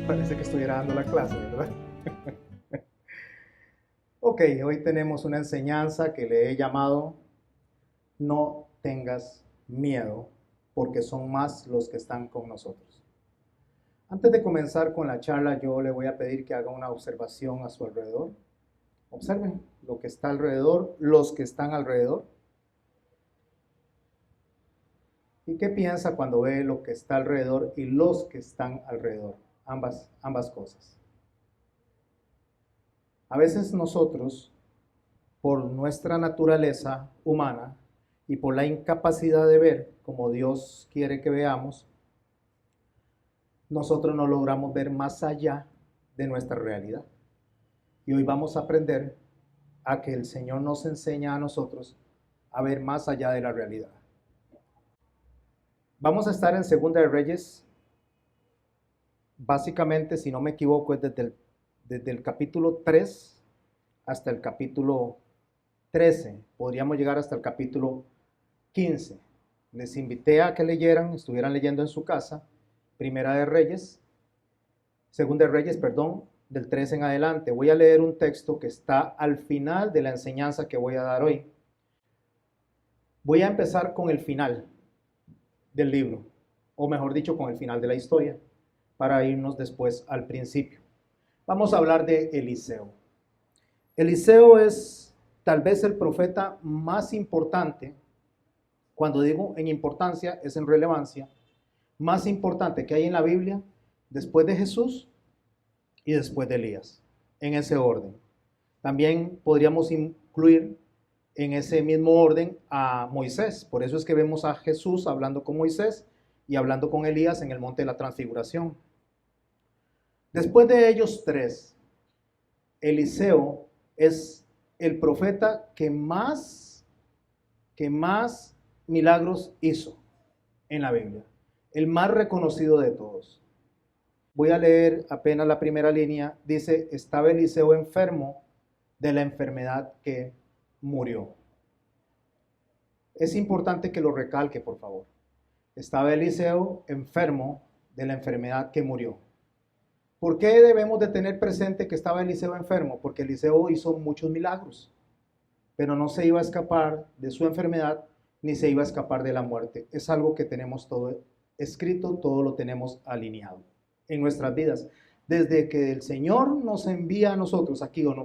Parece que estuviera dando la clase, ¿verdad? Ok, hoy tenemos una enseñanza que le he llamado No tengas miedo, porque son más los que están con nosotros. Antes de comenzar con la charla, yo le voy a pedir que haga una observación a su alrededor. Observen lo que está alrededor, los que están alrededor. ¿Y qué piensa cuando ve lo que está alrededor y los que están alrededor? Ambas cosas. A veces nosotros, por nuestra naturaleza humana y por la incapacidad de ver como Dios quiere que veamos, nosotros no logramos ver más allá de nuestra realidad. Y hoy vamos a aprender a que el Señor nos enseña a nosotros a ver más allá de la realidad. Vamos a estar en Segunda de Reyes. Básicamente, si no me equivoco, es desde el capítulo 3 hasta el capítulo 13. Podríamos llegar hasta el capítulo 15. Les invité a que leyeran, estuvieran leyendo en su casa, Primera de Reyes, Segunda de Reyes, perdón, del 13 en adelante. Voy a leer un texto que está al final de la enseñanza que voy a dar hoy. Voy a empezar con el final del libro, o mejor dicho, con el final de la historia, para irnos después al principio. Vamos a hablar de Eliseo. Eliseo es tal vez el profeta más importante. Cuando digo en importancia, es en relevancia, más importante que hay en la Biblia, después de Jesús y después de Elías, en ese orden. También podríamos incluir en ese mismo orden a Moisés. Por eso es que vemos a Jesús hablando con Moisés y hablando con Elías en el monte de la transfiguración. Después de ellos tres, Eliseo es el profeta que más milagros hizo en la Biblia, el más reconocido de todos. Voy a leer apenas la primera línea. Dice: estaba Eliseo enfermo de la enfermedad que murió. Es importante que lo recalque, por favor. Estaba Eliseo enfermo de la enfermedad que murió. ¿Por qué debemos de tener presente que estaba Eliseo enfermo? Porque Eliseo hizo muchos milagros, pero no se iba a escapar de su enfermedad ni se iba a escapar de la muerte. Es algo que tenemos todo escrito, todo lo tenemos alineado en nuestras vidas. Desde que el Señor nos envía a nosotros aquí o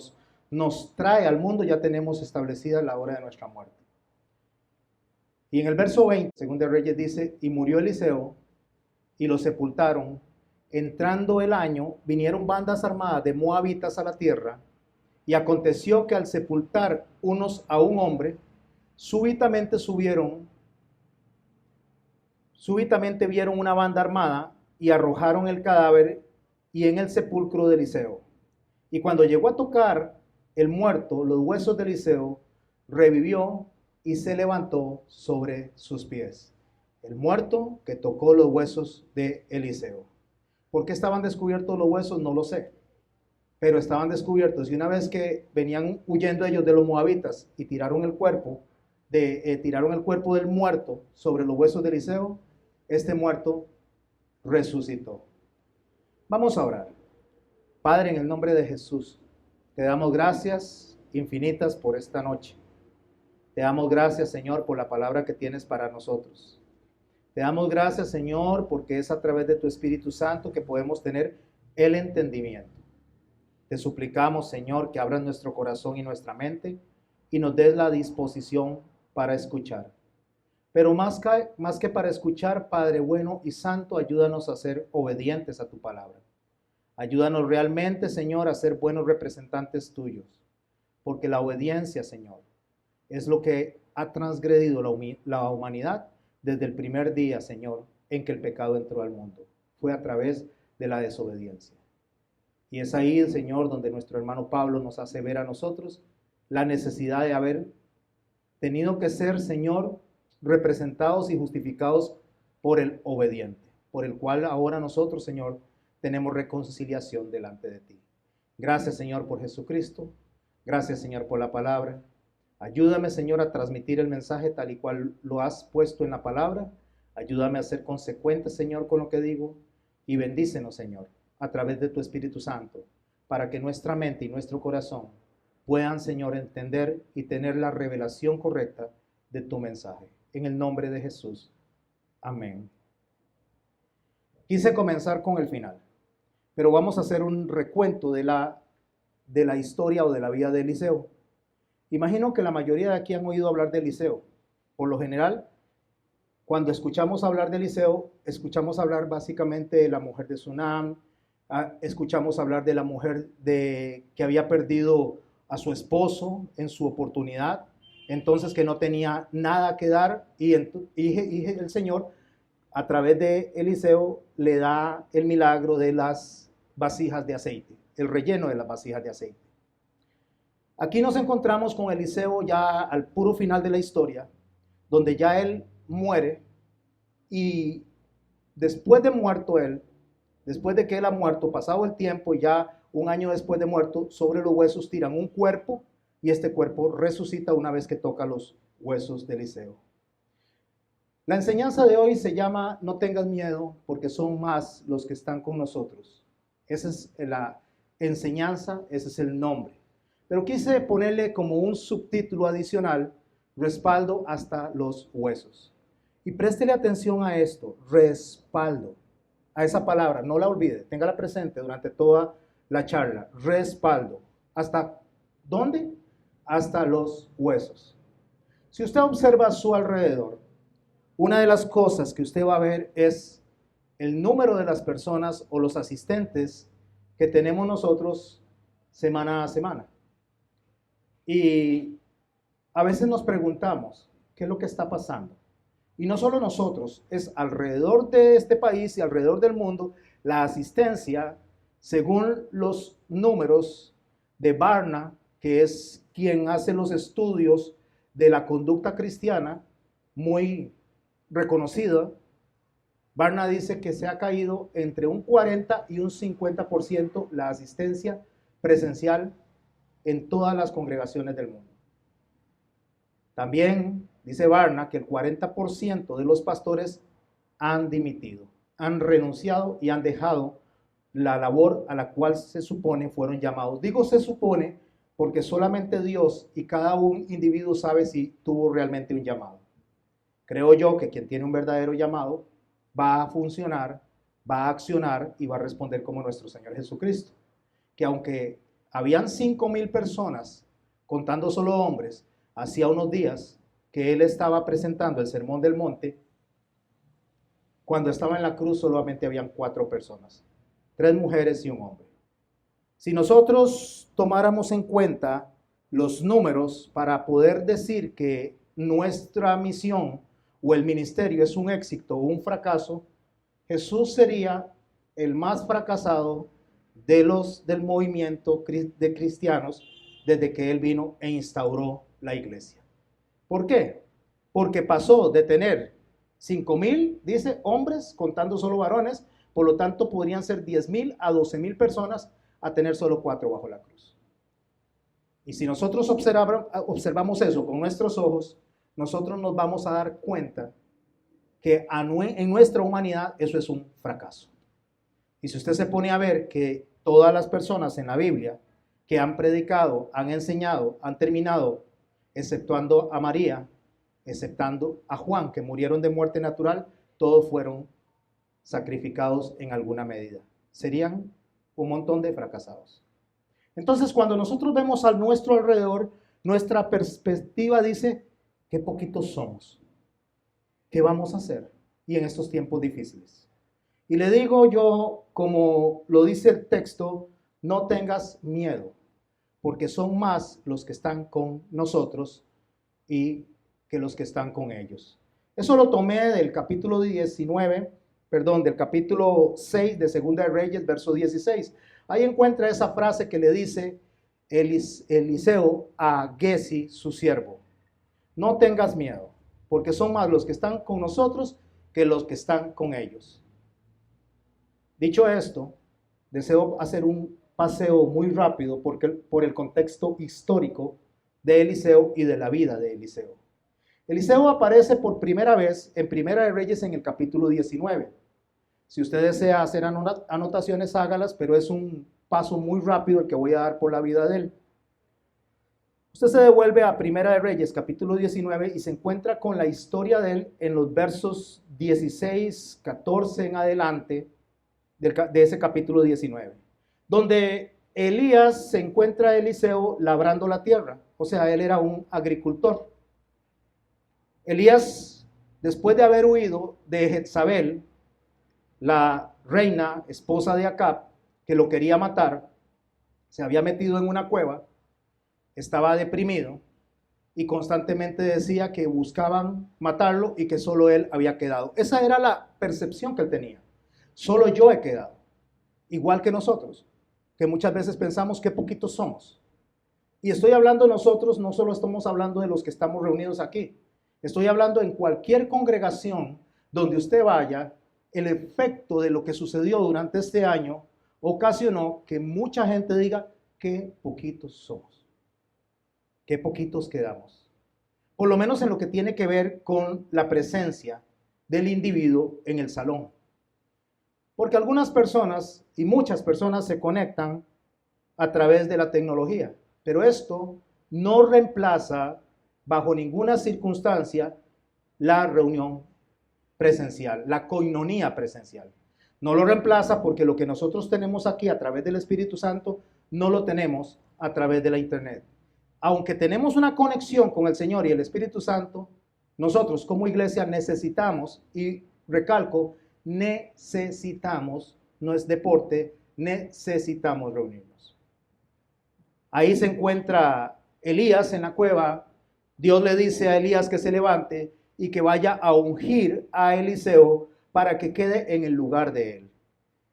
nos trae al mundo, ya tenemos establecida la hora de nuestra muerte. Y en el verso 20, Segunda de Reyes dice: y murió Eliseo y lo sepultaron. Entrando el año, vinieron bandas armadas de moabitas a la tierra, y aconteció que al sepultar unos a un hombre, súbitamente vieron una banda armada y arrojaron el cadáver y en el sepulcro de Eliseo. Y cuando llegó a tocar el muerto los huesos de Eliseo, revivió y se levantó sobre sus pies. El muerto que tocó los huesos de Eliseo. ¿Por qué estaban descubiertos los huesos? No lo sé. Pero estaban descubiertos, y una vez que venían huyendo ellos de los moabitas y tiraron el cuerpo del muerto sobre los huesos de Eliseo, este muerto resucitó. Vamos a orar. Padre, en el nombre de Jesús, te damos gracias infinitas por esta noche. Te damos gracias, Señor, por la palabra que tienes para nosotros. Te damos gracias, Señor, porque es a través de tu Espíritu Santo que podemos tener el entendimiento. Te suplicamos, Señor, que abras nuestro corazón y nuestra mente y nos des la disposición para escuchar. Pero más que para escuchar, Padre bueno y santo, ayúdanos a ser obedientes a tu palabra. Ayúdanos realmente, Señor, a ser buenos representantes tuyos, porque la obediencia, Señor, es lo que ha transgredido la humanidad desde el primer día, Señor, en que el pecado entró al mundo. Fue a través de la desobediencia. Y es ahí, Señor, donde nuestro hermano Pablo nos hace ver a nosotros la necesidad de haber tenido que ser, Señor, representados y justificados por el obediente, por el cual ahora nosotros, Señor, tenemos reconciliación delante de ti. Gracias, Señor, por Jesucristo. Gracias, Señor, por la palabra. Ayúdame, Señor, a transmitir el mensaje tal y cual lo has puesto en la palabra. Ayúdame a ser consecuente, Señor, con lo que digo. Y bendícenos, Señor, a través de tu Espíritu Santo, para que nuestra mente y nuestro corazón puedan, Señor, entender y tener la revelación correcta de tu mensaje. En el nombre de Jesús. Amén. Quise comenzar con el final, pero vamos a hacer un recuento de la historia o de la vida de Eliseo. Imagino que la mayoría de aquí han oído hablar de Eliseo. Por lo general, cuando escuchamos hablar de Eliseo, escuchamos hablar básicamente de la mujer de Sunam, escuchamos hablar de la mujer que había perdido a su esposo en su oportunidad, entonces que no tenía nada que dar y el Señor a través de Eliseo le da el milagro de las vasijas de aceite, el relleno de las vasijas de aceite. Aquí nos encontramos con Eliseo ya al puro final de la historia, donde ya él muere y después de muerto él, después de que él ha muerto, pasado el tiempo, ya un año después de muerto, sobre los huesos tiran un cuerpo y este cuerpo resucita una vez que toca los huesos de Eliseo. La enseñanza de hoy se llama No tengas miedo porque son más los que están con nosotros. Esa es la enseñanza, ese es el nombre. Pero quise ponerle como un subtítulo adicional, respaldo hasta los huesos. Y préstele atención a esto, respaldo, a esa palabra, no la olvide, téngala presente durante toda la charla, respaldo. ¿Hasta dónde? Hasta los huesos. Si usted observa a su alrededor, una de las cosas que usted va a ver es el número de las personas o los asistentes que tenemos nosotros semana a semana. Y a veces nos preguntamos, ¿qué es lo que está pasando? Y no solo nosotros, es alrededor de este país y alrededor del mundo, la asistencia, según los números de Barna, que es quien hace los estudios de la conducta cristiana, muy reconocida. Barna dice que se ha caído entre un 40 y un 50% la asistencia presencial en todas las congregaciones del mundo. También dice Barna que el 40% de los pastores han dimitido, han renunciado y han dejado la labor a la cual se supone fueron llamados. Digo se supone porque solamente Dios y cada un individuo sabe si tuvo realmente un llamado. Creo yo que quien tiene un verdadero llamado va a funcionar, va a accionar y va a responder como nuestro Señor Jesucristo. Que aunque habían 5,000 personas, contando solo hombres, hacía unos días que él estaba presentando el Sermón del Monte, cuando estaba en la cruz solamente habían 4 personas, 3 mujeres y un hombre. Si nosotros tomáramos en cuenta los números para poder decir que nuestra misión o el ministerio es un éxito o un fracaso, Jesús sería el más fracasado del movimiento de cristianos desde que él vino e instauró la iglesia. ¿Por qué? Porque pasó de tener 5,000, dice, hombres, contando solo varones, por lo tanto podrían ser 10,000 a 12,000 personas, a tener solo 4 bajo la cruz. Y si nosotros observamos eso con nuestros ojos, nosotros nos vamos a dar cuenta que en nuestra humanidad eso es un fracaso. Y si usted se pone a ver que todas las personas en la Biblia que han predicado, han enseñado, han terminado, exceptuando a María, exceptando a Juan, que murieron de muerte natural, todos fueron sacrificados en alguna medida. Serían un montón de fracasados. Entonces, cuando nosotros vemos a nuestro alrededor, nuestra perspectiva dice, qué poquitos somos, qué vamos a hacer, y en estos tiempos difíciles. Y le digo yo, como lo dice el texto, no tengas miedo, porque son más los que están con nosotros y que los que están con ellos. Eso lo tomé del capítulo 6 de Segunda de Reyes, verso 16. Ahí encuentra esa frase que le dice Eliseo a Gesi, su siervo. No tengas miedo, porque son más los que están con nosotros que los que están con ellos. Dicho esto, deseo hacer un paseo muy rápido por el contexto histórico de Eliseo y de la vida de Eliseo. Eliseo aparece por primera vez en Primera de Reyes en el capítulo 19. Si usted desea hacer anotaciones, hágalas, pero es un paso muy rápido el que voy a dar por la vida de él. Usted se devuelve a Primera de Reyes, capítulo 19, y se encuentra con la historia de él en los versos 16, 14 en adelante de ese capítulo 19, donde Elías se encuentra a Eliseo labrando la tierra, o sea, él era un agricultor. Elías, después de haber huido de Jezabel, la reina, esposa de Acab, que lo quería matar, se había metido en una cueva, estaba deprimido y constantemente decía que buscaban matarlo y que solo él había quedado. Esa era la percepción que él tenía. Solo yo he quedado, igual que nosotros, que muchas veces pensamos que poquitos somos. Y estoy hablando nosotros, no solo estamos hablando de los que estamos reunidos aquí, estoy hablando en cualquier congregación donde usted vaya. El efecto de lo que sucedió durante este año ocasionó que mucha gente diga qué poquitos somos, qué poquitos quedamos. Por lo menos en lo que tiene que ver con la presencia del individuo en el salón. Porque algunas personas y muchas personas se conectan a través de la tecnología, pero esto no reemplaza bajo ninguna circunstancia la reunión presencial, la coinonía presencial. No lo reemplaza porque lo que nosotros tenemos aquí a través del Espíritu Santo no lo tenemos a través de la internet. Aunque tenemos una conexión con el Señor y el Espíritu Santo, nosotros como iglesia necesitamos, y recalco, necesitamos, no es deporte, necesitamos reunirnos. Ahí se encuentra Elías en la cueva. Dios le dice a Elías que se levante y que vaya a ungir a Eliseo para que quede en el lugar de él.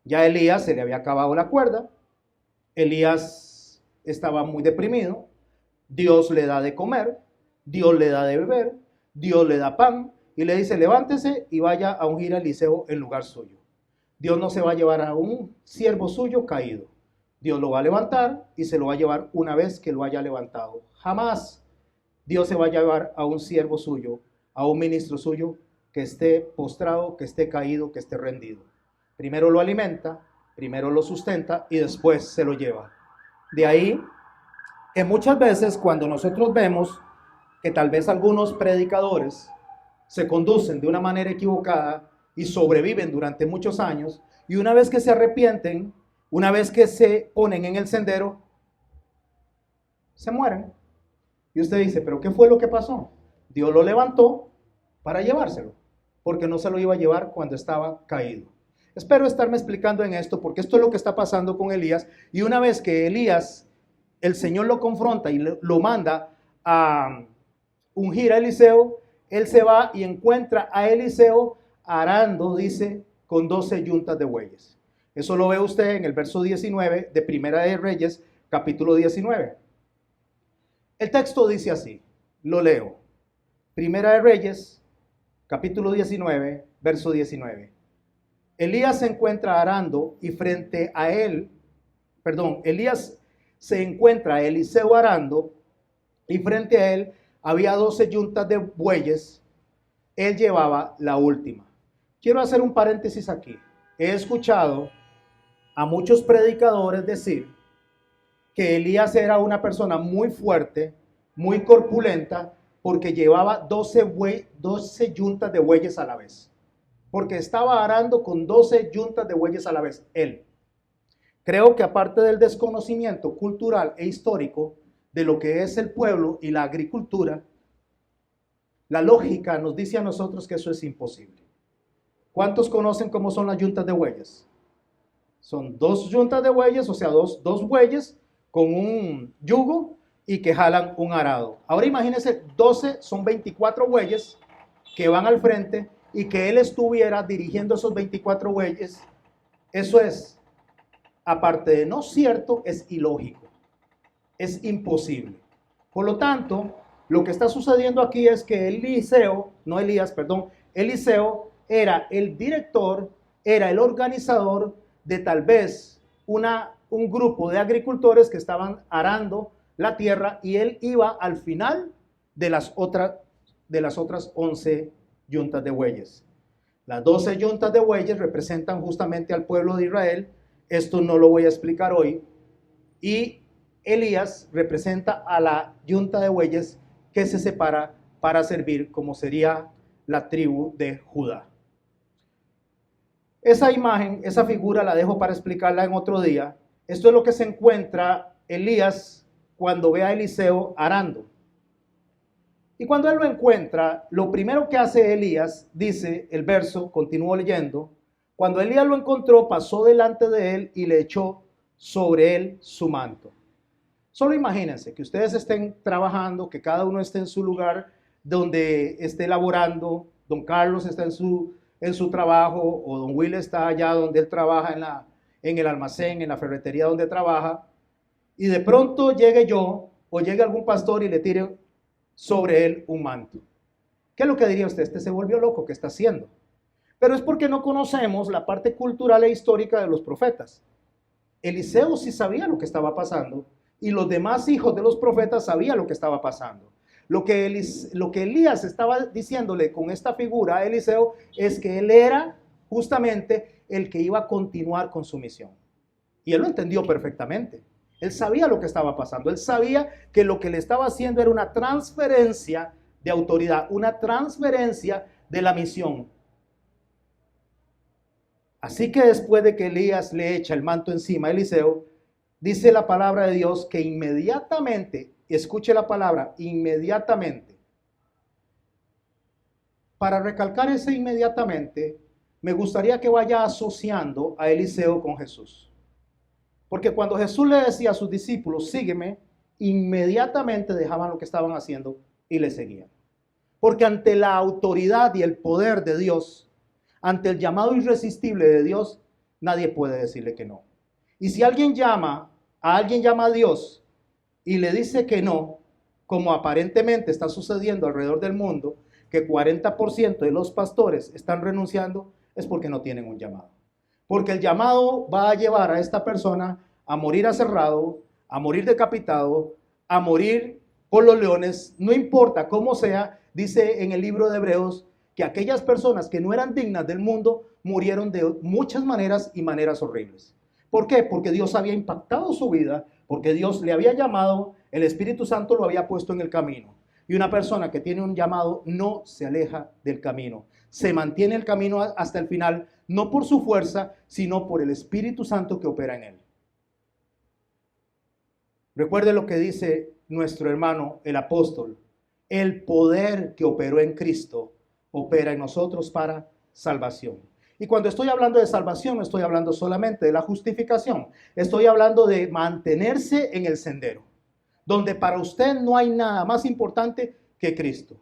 Ya a Elías se le había acabado la cuerda, Elías estaba muy deprimido, Dios le da de comer, Dios le da de beber, Dios le da pan y le dice levántese y vaya a ungir a Eliseo en lugar suyo. Dios no se va a llevar a un siervo suyo caído, Dios lo va a levantar y se lo va a llevar una vez que lo haya levantado. Jamás Dios se va a llevar a un siervo suyo, a un ministro suyo que esté postrado, que esté caído, que esté rendido. Primero lo alimenta, primero lo sustenta y después se lo lleva. De ahí que muchas veces cuando nosotros vemos que tal vez algunos predicadores se conducen de una manera equivocada y sobreviven durante muchos años, y una vez que se arrepienten, una vez que se ponen en el sendero, se mueren. Y usted dice, ¿pero qué fue lo que pasó? Dios lo levantó para llevárselo, porque no se lo iba a llevar cuando estaba caído. Espero estarme explicando en esto, porque esto es lo que está pasando con Elías. Y una vez que Elías, el Señor lo confronta y lo manda a ungir a Eliseo, él se va y encuentra a Eliseo arando, dice, con 12 yuntas de bueyes. Eso lo ve usted en el verso 19 de Primera de Reyes, capítulo 19. El texto dice así, lo leo. Primera de Reyes, capítulo 19, verso 19. Elías se encuentra arando y frente a él, Elías se encuentra a Eliseo arando y frente a él había 12 yuntas de bueyes. Él llevaba la última. Quiero hacer un paréntesis aquí. He escuchado a muchos predicadores decir que Elías era una persona muy fuerte, muy corpulenta, porque llevaba 12 yuntas de bueyes a la vez. Porque estaba arando con 12 yuntas de bueyes a la vez, él. Creo que aparte del desconocimiento cultural e histórico de lo que es el pueblo y la agricultura, la lógica nos dice a nosotros que eso es imposible. ¿Cuántos conocen cómo son las yuntas de bueyes? Son 2 yuntas de bueyes, o sea, dos bueyes con un yugo y que jalan un arado. Ahora imagínense, 12 son 24 bueyes que van al frente y que él estuviera dirigiendo esos 24 bueyes. Eso es, aparte de no cierto, es ilógico. Es imposible. Por lo tanto, lo que está sucediendo aquí es que Eliseo era el director, era el organizador de tal vez un grupo de agricultores que estaban arando la tierra y él iba al final de las otras 11 yuntas de bueyes. Las 12 yuntas de bueyes representan justamente al pueblo de Israel. Esto no lo voy a explicar hoy. Y Elías representa a la yunta de bueyes que se separa para servir, como sería la tribu de Judá. Esa imagen, esa figura la dejo para explicarla en otro día. Esto es lo que se encuentra Elías cuando ve a Eliseo arando. Y cuando él lo encuentra, lo primero que hace Elías, dice el verso, continúo leyendo, cuando Elías lo encontró, pasó delante de él y le echó sobre él su manto. Solo imagínense que ustedes estén trabajando, que cada uno esté en su lugar donde esté laborando, don Carlos está en su trabajo, o don Will está allá donde él trabaja en el almacén, en la ferretería donde trabaja, y de pronto llegue yo o llegue algún pastor y le tire sobre él un manto. ¿Qué es lo que diría usted? Este se volvió loco, ¿qué está haciendo? Pero es porque no conocemos la parte cultural e histórica de los profetas. Eliseo sí sabía lo que estaba pasando y los demás hijos de los profetas sabían lo que estaba pasando. Lo que Elías estaba diciéndole con esta figura a Eliseo es que él era justamente el que iba a continuar con su misión. Y él lo entendió perfectamente. Él sabía lo que estaba pasando. Él sabía que lo que le estaba haciendo era una transferencia de autoridad, una transferencia de la misión. Así que después de que Elías le echa el manto encima a Eliseo, dice la palabra de Dios que inmediatamente, escuche la palabra, inmediatamente. Para recalcar ese inmediatamente, me gustaría que vaya asociando a Eliseo con Jesús. Porque cuando Jesús le decía a sus discípulos, sígueme, inmediatamente dejaban lo que estaban haciendo y le seguían. Porque ante la autoridad y el poder de Dios, ante el llamado irresistible de Dios, nadie puede decirle que no. Y si alguien llama a Dios y le dice que no, como aparentemente está sucediendo alrededor del mundo, que 40% de los pastores están renunciando, es porque no tienen un llamado. Porque el llamado va a llevar a esta persona a morir aserrado, a morir decapitado, a morir por los leones, no importa cómo sea. Dice en el libro de Hebreos que aquellas personas que no eran dignas del mundo murieron de muchas maneras y maneras horribles. ¿Por qué? Porque Dios había impactado su vida, porque Dios le había llamado, el Espíritu Santo lo había puesto en el camino. Y una persona que tiene un llamado no se aleja del camino, se mantiene el camino hasta el final, no por su fuerza, sino por el Espíritu Santo que opera en él. Recuerde lo que dice nuestro hermano, el apóstol. El poder que operó en Cristo opera en nosotros para salvación. Y cuando estoy hablando de salvación, no estoy hablando solamente de la justificación. Estoy hablando de mantenerse en el sendero, donde para usted no hay nada más importante que Cristo.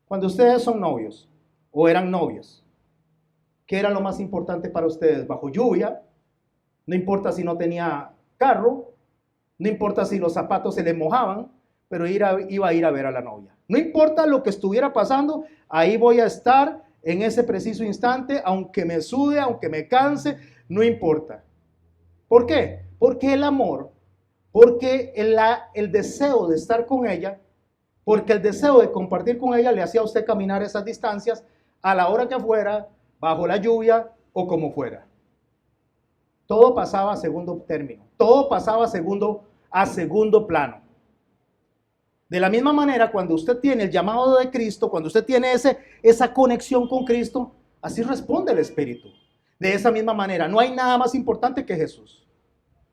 Cuando ustedes son novios o eran novios, ¿qué era lo más importante para ustedes? Bajo lluvia, no importa si no tenía carro, no importa si los zapatos se les mojaban, pero iba a ir a ver a la novia. No importa lo que estuviera pasando, ahí voy a estar en ese preciso instante, aunque me sude, aunque me canse, no importa. ¿Por qué? Porque el amor, porque el deseo de estar con ella, porque el deseo de compartir con ella le hacía a usted caminar esas distancias a la hora que fuera, bajo la lluvia o como fuera. Todo pasaba a segundo término, todo pasaba a segundo plano. De la misma manera, cuando usted tiene el llamado de Cristo, cuando usted tiene esa conexión con Cristo, así responde el Espíritu. De esa misma manera, no hay nada más importante que Jesús.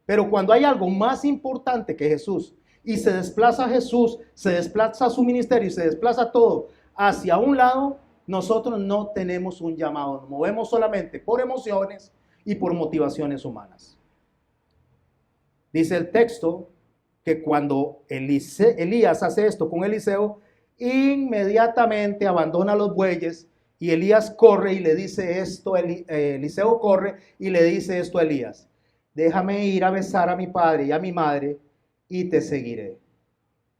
Pero cuando hay algo más importante que Jesús, y se desplaza Jesús, se desplaza su ministerio y se desplaza todo hacia un lado, nosotros no tenemos un llamado. Nos movemos solamente por emociones y por motivaciones humanas. Dice el texto que cuando Elías hace esto con Eliseo, inmediatamente abandona los bueyes y Elías corre y le dice esto, Eliseo corre y le dice esto a Elías: déjame ir a besar a mi padre y a mi madre y te seguiré.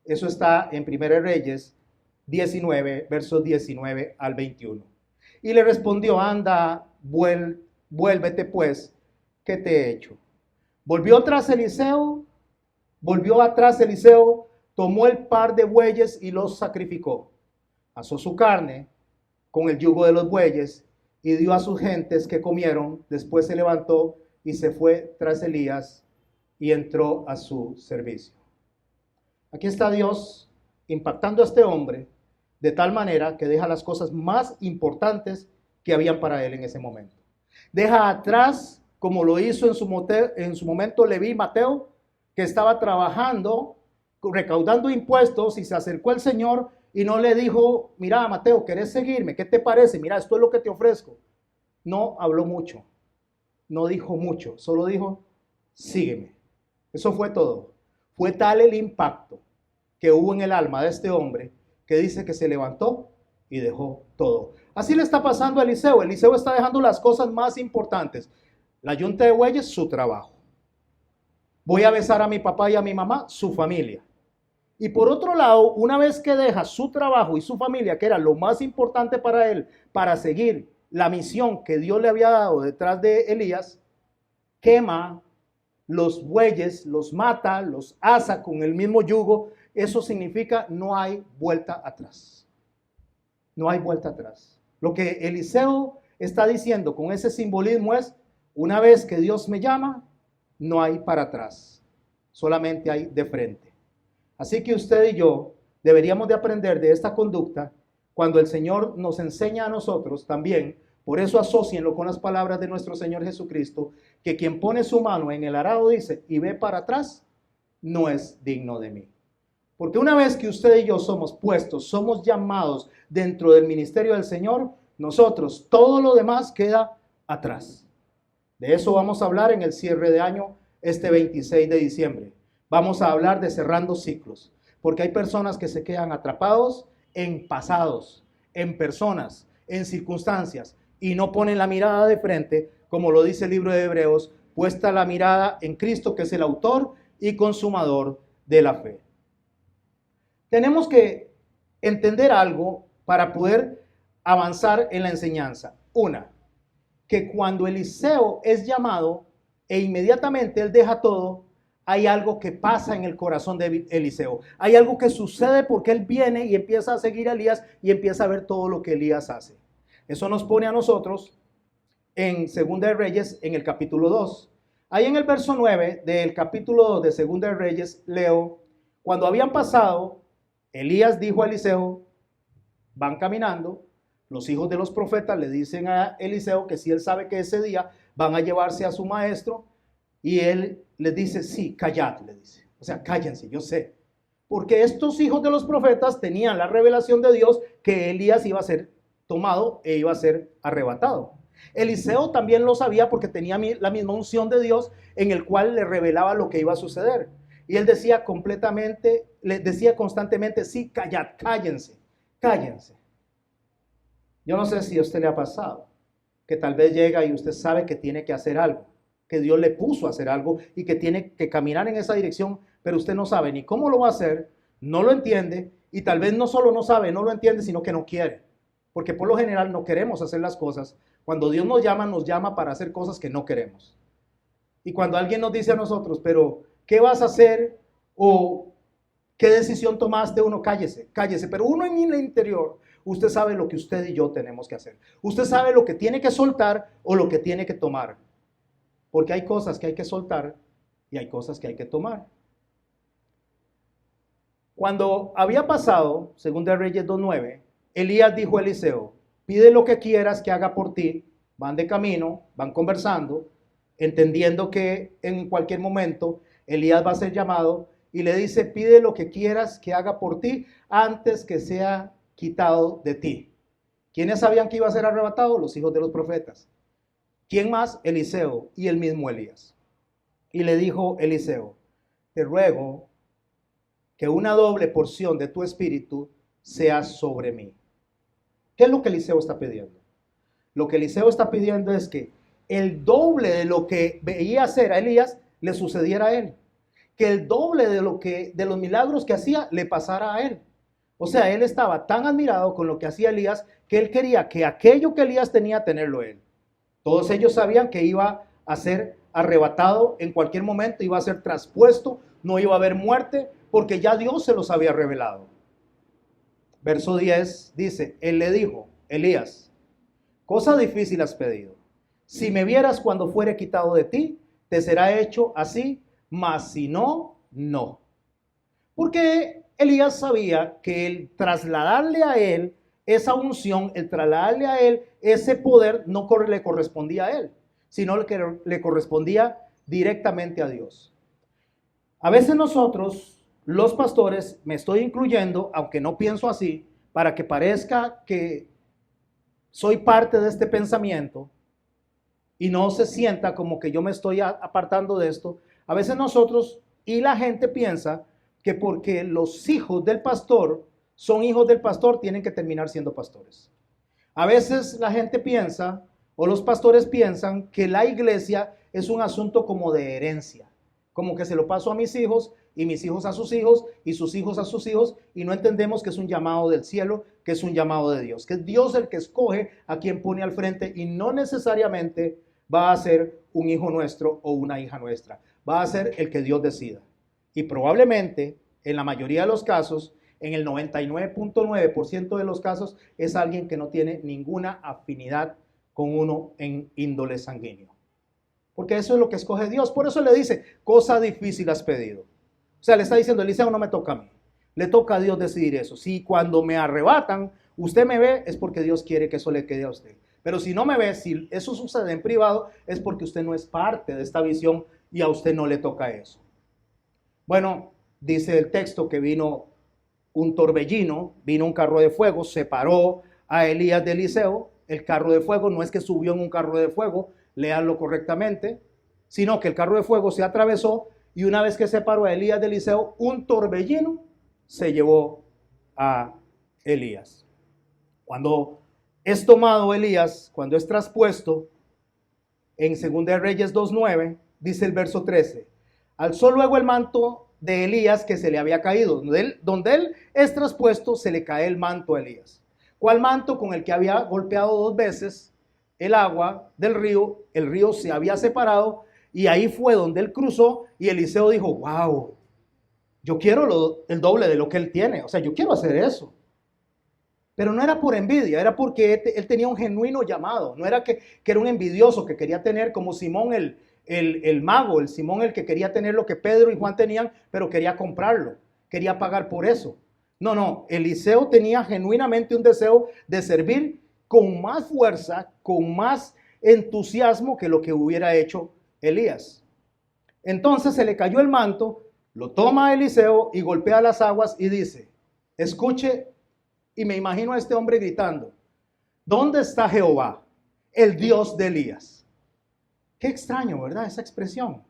Eso está en 1 Reyes 19, versos 19 al 21. Y le respondió: anda, vuélvete pues, ¿qué te he hecho? Volvió tras Eliseo Volvió atrás Eliseo, tomó el par de bueyes y los sacrificó. Asó su carne con el yugo de los bueyes y dio a sus gentes que comieron. Después se levantó y se fue tras Elías y entró a su servicio. Aquí está Dios impactando a este hombre de tal manera que deja las cosas más importantes que habían para él en ese momento. Deja atrás, como lo hizo en su momento Leví, Mateo, que estaba trabajando, recaudando impuestos, y se acercó al Señor y no le dijo: mira, Mateo, ¿querés seguirme? ¿Qué te parece? Mira, esto es lo que te ofrezco. No habló mucho, no dijo mucho, solo dijo: sígueme. Eso fue todo. Fue tal el impacto que hubo en el alma de este hombre que dice que se levantó y dejó todo. Así le está pasando a Eliseo. Eliseo está dejando las cosas más importantes. La yunta de bueyes, su trabajo. Voy a besar a mi papá y a mi mamá, su familia. Y por otro lado, una vez que deja su trabajo y su familia, que era lo más importante para él, para seguir la misión que Dios le había dado detrás de Elías, quema los bueyes, los mata, los asa con el mismo yugo. Eso significa no hay vuelta atrás. No hay vuelta atrás. Lo que Eliseo está diciendo con ese simbolismo es: una vez que Dios me llama, no hay para atrás, solamente hay de frente. Así que usted y yo deberíamos de aprender de esta conducta cuando el Señor nos enseña a nosotros también. Por eso asócienlo con las palabras de nuestro Señor Jesucristo, que quien pone su mano en el arado, dice, y ve para atrás, no es digno de mí. Porque una vez que usted y yo somos puestos, somos llamados dentro del ministerio del Señor, nosotros, todo lo demás queda atrás. De eso vamos a hablar en el cierre de año, este 26 de diciembre. Vamos a hablar de cerrando ciclos, porque hay personas que se quedan atrapados en pasados, en personas, en circunstancias, y no ponen la mirada de frente, como lo dice el libro de Hebreos, puesta la mirada en Cristo, que es el autor y consumador de la fe. Tenemos que entender algo para poder avanzar en la enseñanza. Una, que cuando Eliseo es llamado e inmediatamente él deja todo, hay algo que pasa en el corazón de Eliseo. Hay algo que sucede porque él viene y empieza a seguir a Elías y empieza a ver todo lo que Elías hace. Eso nos pone a nosotros en Segunda de Reyes, en el capítulo 2. Ahí en el verso 9 del capítulo 2 de Segunda de Reyes, leo: cuando habían pasado, Elías dijo a Eliseo, van caminando, los hijos de los profetas le dicen a Eliseo que si él sabe que ese día van a llevarse a su maestro, y él les dice, sí, callad, le dice. O sea, cállense, yo sé. Porque estos hijos de los profetas tenían la revelación de Dios que Elías iba a ser tomado e iba a ser arrebatado. Eliseo también lo sabía porque tenía la misma unción de Dios en el cual le revelaba lo que iba a suceder. Y él decía le decía constantemente, sí, callad, cállense, cállense. Yo no sé si a usted le ha pasado, que tal vez llega y usted sabe que tiene que hacer algo, que Dios le puso a hacer algo y que tiene que caminar en esa dirección, pero usted no sabe ni cómo lo va a hacer, no lo entiende, y tal vez no solo no sabe, no lo entiende, sino que no quiere. Porque por lo general no queremos hacer las cosas. Cuando Dios nos llama para hacer cosas que no queremos. Y cuando alguien nos dice a nosotros, pero ¿qué vas a hacer? O ¿qué decisión tomaste? Uno, cállese, cállese. Pero uno en el interior, usted sabe lo que usted y yo tenemos que hacer. Usted sabe lo que tiene que soltar o lo que tiene que tomar. Porque hay cosas que hay que soltar y hay cosas que hay que tomar. Cuando había pasado, según de Reyes 2:9, Elías dijo a Eliseo, pide lo que quieras que haga por ti. Van de camino, van conversando, entendiendo que en cualquier momento Elías va a ser llamado, y le dice, pide lo que quieras que haga por ti antes que sea quitado de ti. ¿Quiénes sabían que iba a ser arrebatado? Los hijos de los profetas. ¿Quién más? Eliseo y el mismo Elías. Y le dijo Eliseo, te ruego que una doble porción de tu espíritu sea sobre mí. ¿Qué es lo que Eliseo está pidiendo? Lo que Eliseo está pidiendo es que el doble de lo que veía hacer a Elías le sucediera a él. Que el doble de los milagros que hacía le pasara a él. O sea, él estaba tan admirado con lo que hacía Elías que él quería que aquello que Elías tenía, tenerlo él. Todos ellos sabían que iba a ser arrebatado en cualquier momento, iba a ser traspuesto no iba a haber muerte, porque ya Dios se los había revelado. Verso 10 dice, él le dijo, Elías, cosa difícil has pedido. Si me vieras cuando fuere quitado de ti, te será hecho así, mas si no, no. Porque Elías sabía que el trasladarle a él esa unción, el trasladarle a él ese poder, no le correspondía a él, sino que le correspondía directamente a Dios. A veces nosotros, los pastores, me estoy incluyendo, aunque no pienso así, para que parezca que soy parte de este pensamiento y no se sienta como que yo me estoy apartando de esto. A veces nosotros y la gente piensa que porque los hijos del pastor son hijos del pastor, tienen que terminar siendo pastores. A veces la gente piensa, o los pastores piensan, que la iglesia es un asunto como de herencia, como que se lo paso a mis hijos y mis hijos a sus hijos y sus hijos a sus hijos, y no entendemos que es un llamado del cielo, que es un llamado de Dios, que es Dios el que escoge a quien pone al frente y no necesariamente va a ser un hijo nuestro o una hija nuestra, va a ser el que Dios decida. Y probablemente, en la mayoría de los casos, en el 99.9% de los casos, es alguien que no tiene ninguna afinidad con uno en índole sanguíneo. Porque eso es lo que escoge Dios. Por eso le dice, cosa difícil has pedido. O sea, le está diciendo, Eliseo, no me toca a mí. Le toca a Dios decidir eso. Si cuando me arrebatan, usted me ve, es porque Dios quiere que eso le quede a usted. Pero si no me ve, si eso sucede en privado, es porque usted no es parte de esta visión y a usted no le toca eso. Bueno, dice el texto que vino un torbellino, vino un carro de fuego, separó a Elías de Eliseo. El carro de fuego no es que subió en un carro de fuego, léanlo correctamente, sino que el carro de fuego se atravesó y una vez que separó a Elías de Eliseo, un torbellino se llevó a Elías. Cuando es tomado Elías, cuando es traspuesto, en 2 Reyes 2:9, dice el verso 13, alzó luego el manto de Elías que se le había caído. Donde él es traspuesto, se le cae el manto a Elías. ¿Cuál manto? Con el que había golpeado 2 veces el agua del río. El río se había separado y ahí fue donde él cruzó y Eliseo dijo, wow, yo quiero el doble de lo que él tiene. O sea, yo quiero hacer eso. Pero no era por envidia, era porque él tenía un genuino llamado. No era que era un envidioso que quería tener como Simón el mago, el Simón el que quería tener lo que Pedro y Juan tenían, pero quería comprarlo, quería pagar por eso. No, Eliseo tenía genuinamente un deseo de servir con más fuerza, con más entusiasmo que lo que hubiera hecho Elías. Entonces se le cayó el manto, lo toma Eliseo y golpea las aguas y dice, escuche, y me imagino a este hombre gritando, ¿dónde está Jehová, el Dios de Elías? Qué extraño, ¿verdad? Esa expresión.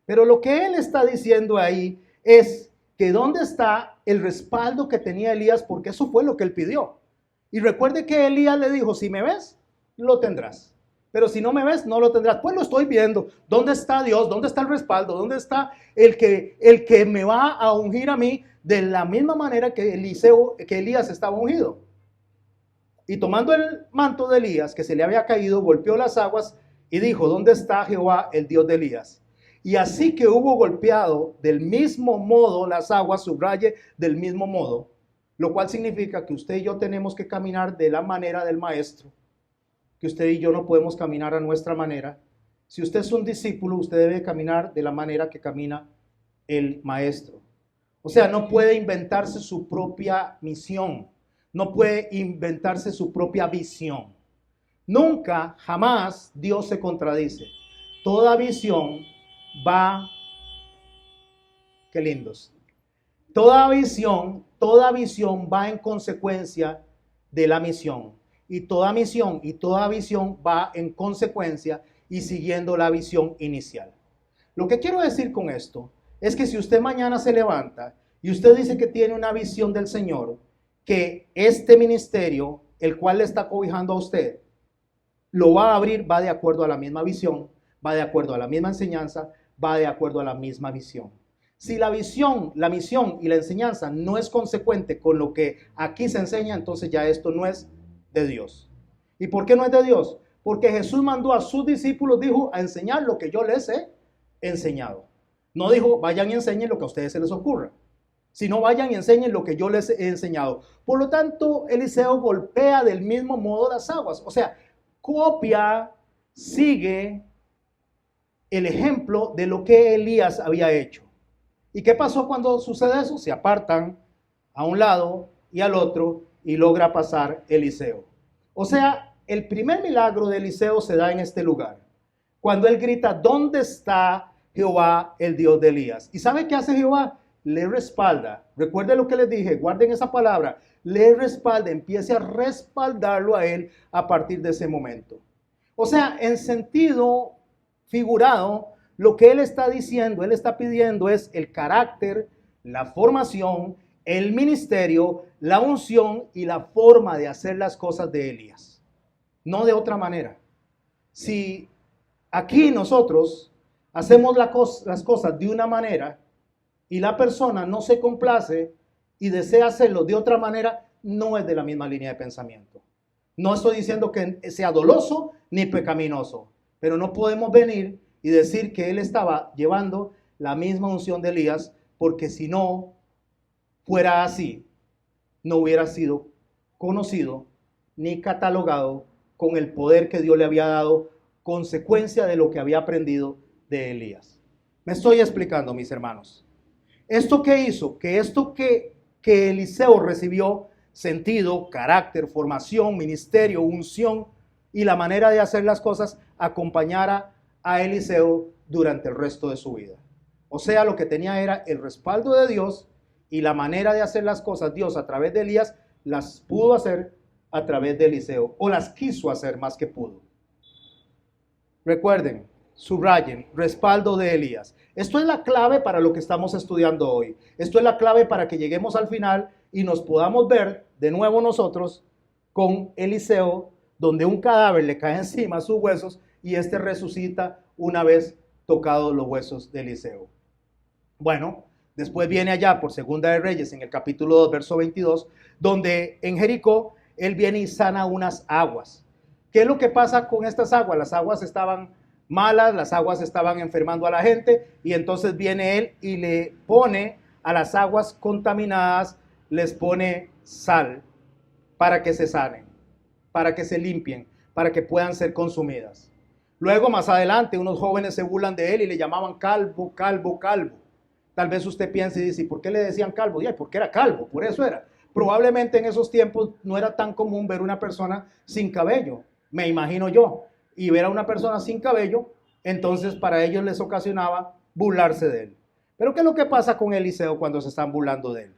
Pero lo que él está diciendo ahí es que dónde está el respaldo que tenía Elías, porque eso fue lo que él pidió. Y recuerde que Elías le dijo, si me ves, lo tendrás. Pero si no me ves, no lo tendrás. Pues lo estoy viendo. ¿Dónde está Dios? ¿Dónde está el respaldo? ¿Dónde está el que me va a ungir a mí de la misma manera que Elías estaba ungido? Y tomando el manto de Elías, que se le había caído, golpeó las aguas y dijo, ¿dónde está Jehová, el Dios de Elías? Y así que hubo golpeado del mismo modo las aguas, subraye del mismo modo, lo cual significa que usted y yo tenemos que caminar de la manera del maestro, que usted y yo no podemos caminar a nuestra manera. Si usted es un discípulo, usted debe caminar de la manera que camina el maestro. O sea, no puede inventarse su propia misión, no puede inventarse su propia visión. Nunca, jamás Dios se contradice. Toda visión va, qué lindos. Toda visión va en consecuencia de la misión. Y toda misión y toda visión va en consecuencia y siguiendo la visión inicial. Lo que quiero decir con esto es que si usted mañana se levanta y usted dice que tiene una visión del Señor, que este ministerio, el cual le está cobijando a usted, lo va a abrir, va de acuerdo a la misma visión, va de acuerdo a la misma enseñanza, va de acuerdo a la misma visión. Si la visión, la misión y la enseñanza no es consecuente con lo que aquí se enseña, entonces ya esto no es de Dios. ¿Y por qué no es de Dios? Porque Jesús mandó a sus discípulos, dijo, a enseñar lo que yo les he enseñado. No dijo, vayan y enseñen lo que a ustedes se les ocurra, sino vayan y enseñen lo que yo les he enseñado. Por lo tanto, Eliseo golpea del mismo modo las aguas. O sea, copia, sigue el ejemplo de lo que Elías había hecho. ¿Y qué pasó cuando sucede eso? Se apartan a un lado y al otro y logra pasar Eliseo. O sea, el primer milagro de Eliseo se da en este lugar, cuando él grita, ¿dónde está Jehová, el Dios de Elías? ¿Y sabe qué hace Jehová? Le respalda. Recuerde lo que les dije, guarden esa palabra. Le respalda, empiece a respaldarlo a él a partir de ese momento. O sea, en sentido figurado, lo que él está diciendo, él está pidiendo es el carácter, la formación, el ministerio, la unción y la forma de hacer las cosas de Elías. No de otra manera. Si aquí nosotros hacemos las cosas de una manera y la persona no se complace y desea hacerlo de otra manera, no es de la misma línea de pensamiento. No estoy diciendo que sea doloso ni pecaminoso, pero no podemos venir y decir que él estaba llevando la misma unción de Elías, porque si no fuera así, no hubiera sido conocido ni catalogado con el poder que Dios le había dado, consecuencia de lo que había aprendido de Elías. Me estoy explicando, mis hermanos. ¿Esto qué hizo? Que esto que Eliseo recibió, sentido, carácter, formación, ministerio, unción y la manera de hacer las cosas, acompañara a Eliseo durante el resto de su vida. O sea, lo que tenía era el respaldo de Dios y la manera de hacer las cosas. Dios a través de Elías las pudo hacer a través de Eliseo, o las quiso hacer más que pudo. Recuerden, subrayen, respaldo de Elías. Esto es la clave para lo que estamos estudiando hoy. Esto es la clave para que lleguemos al final y nos podamos ver de nuevo nosotros con Eliseo, donde un cadáver le cae encima a sus huesos y este resucita una vez tocados los huesos de Eliseo. Bueno, después viene allá por Segunda de Reyes en el capítulo 2, verso 22, donde en Jericó él viene y sana unas aguas. ¿Qué es lo que pasa con estas aguas? Las aguas estaban malas, las aguas estaban enfermando a la gente, y entonces viene él y le pone a las aguas contaminadas, les pone sal para que se sanen, para que se limpien, para que puedan ser consumidas. Luego, más adelante, unos jóvenes se burlan de él y le llamaban calvo, calvo, calvo. Tal vez usted piense y dice, ¿por qué le decían calvo? Ya, porque era calvo, por eso era. Probablemente en esos tiempos no era tan común ver una persona sin cabello, me imagino yo. Y ver a una persona sin cabello, entonces para ellos les ocasionaba burlarse de él. Pero ¿qué es lo que pasa con Eliseo cuando se están burlando de él?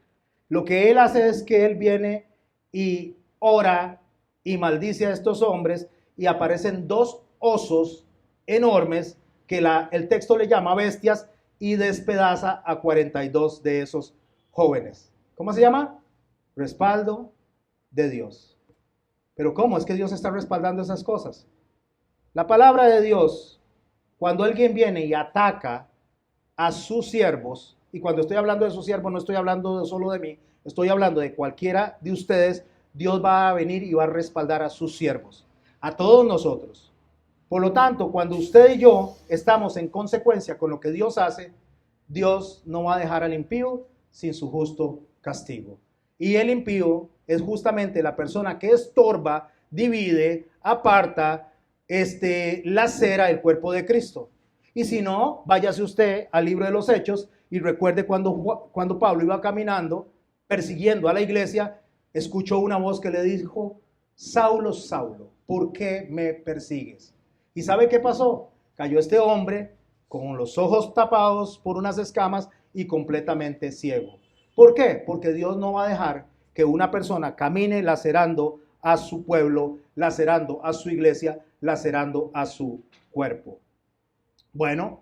Lo que él hace es que él viene y ora y maldice a estos hombres, y aparecen dos osos enormes que el texto le llama bestias, y despedaza a 42 de esos jóvenes. ¿Cómo se llama? Respaldo de Dios. Pero ¿cómo es que Dios está respaldando esas cosas? La palabra de Dios, cuando alguien viene y ataca a sus siervos, y cuando estoy hablando de sus siervos no estoy hablando solo de mí, estoy hablando de cualquiera de ustedes, Dios va a venir y va a respaldar a sus siervos, a todos nosotros. Por lo tanto, cuando usted y yo estamos en consecuencia con lo que Dios hace, Dios no va a dejar al impío sin su justo castigo. Y el impío es justamente la persona que estorba, divide, aparta, lacera el cuerpo de Cristo. Y si no, váyase usted al libro de los Hechos y recuerde cuando Pablo iba caminando, persiguiendo a la iglesia, escuchó una voz que le dijo, Saulo, Saulo, ¿por qué me persigues? ¿Y sabe qué pasó? Cayó este hombre con los ojos tapados por unas escamas y completamente ciego. ¿Por qué? Porque Dios no va a dejar que una persona camine lacerando a su pueblo, lacerando a su iglesia, lacerando a su cuerpo. Bueno,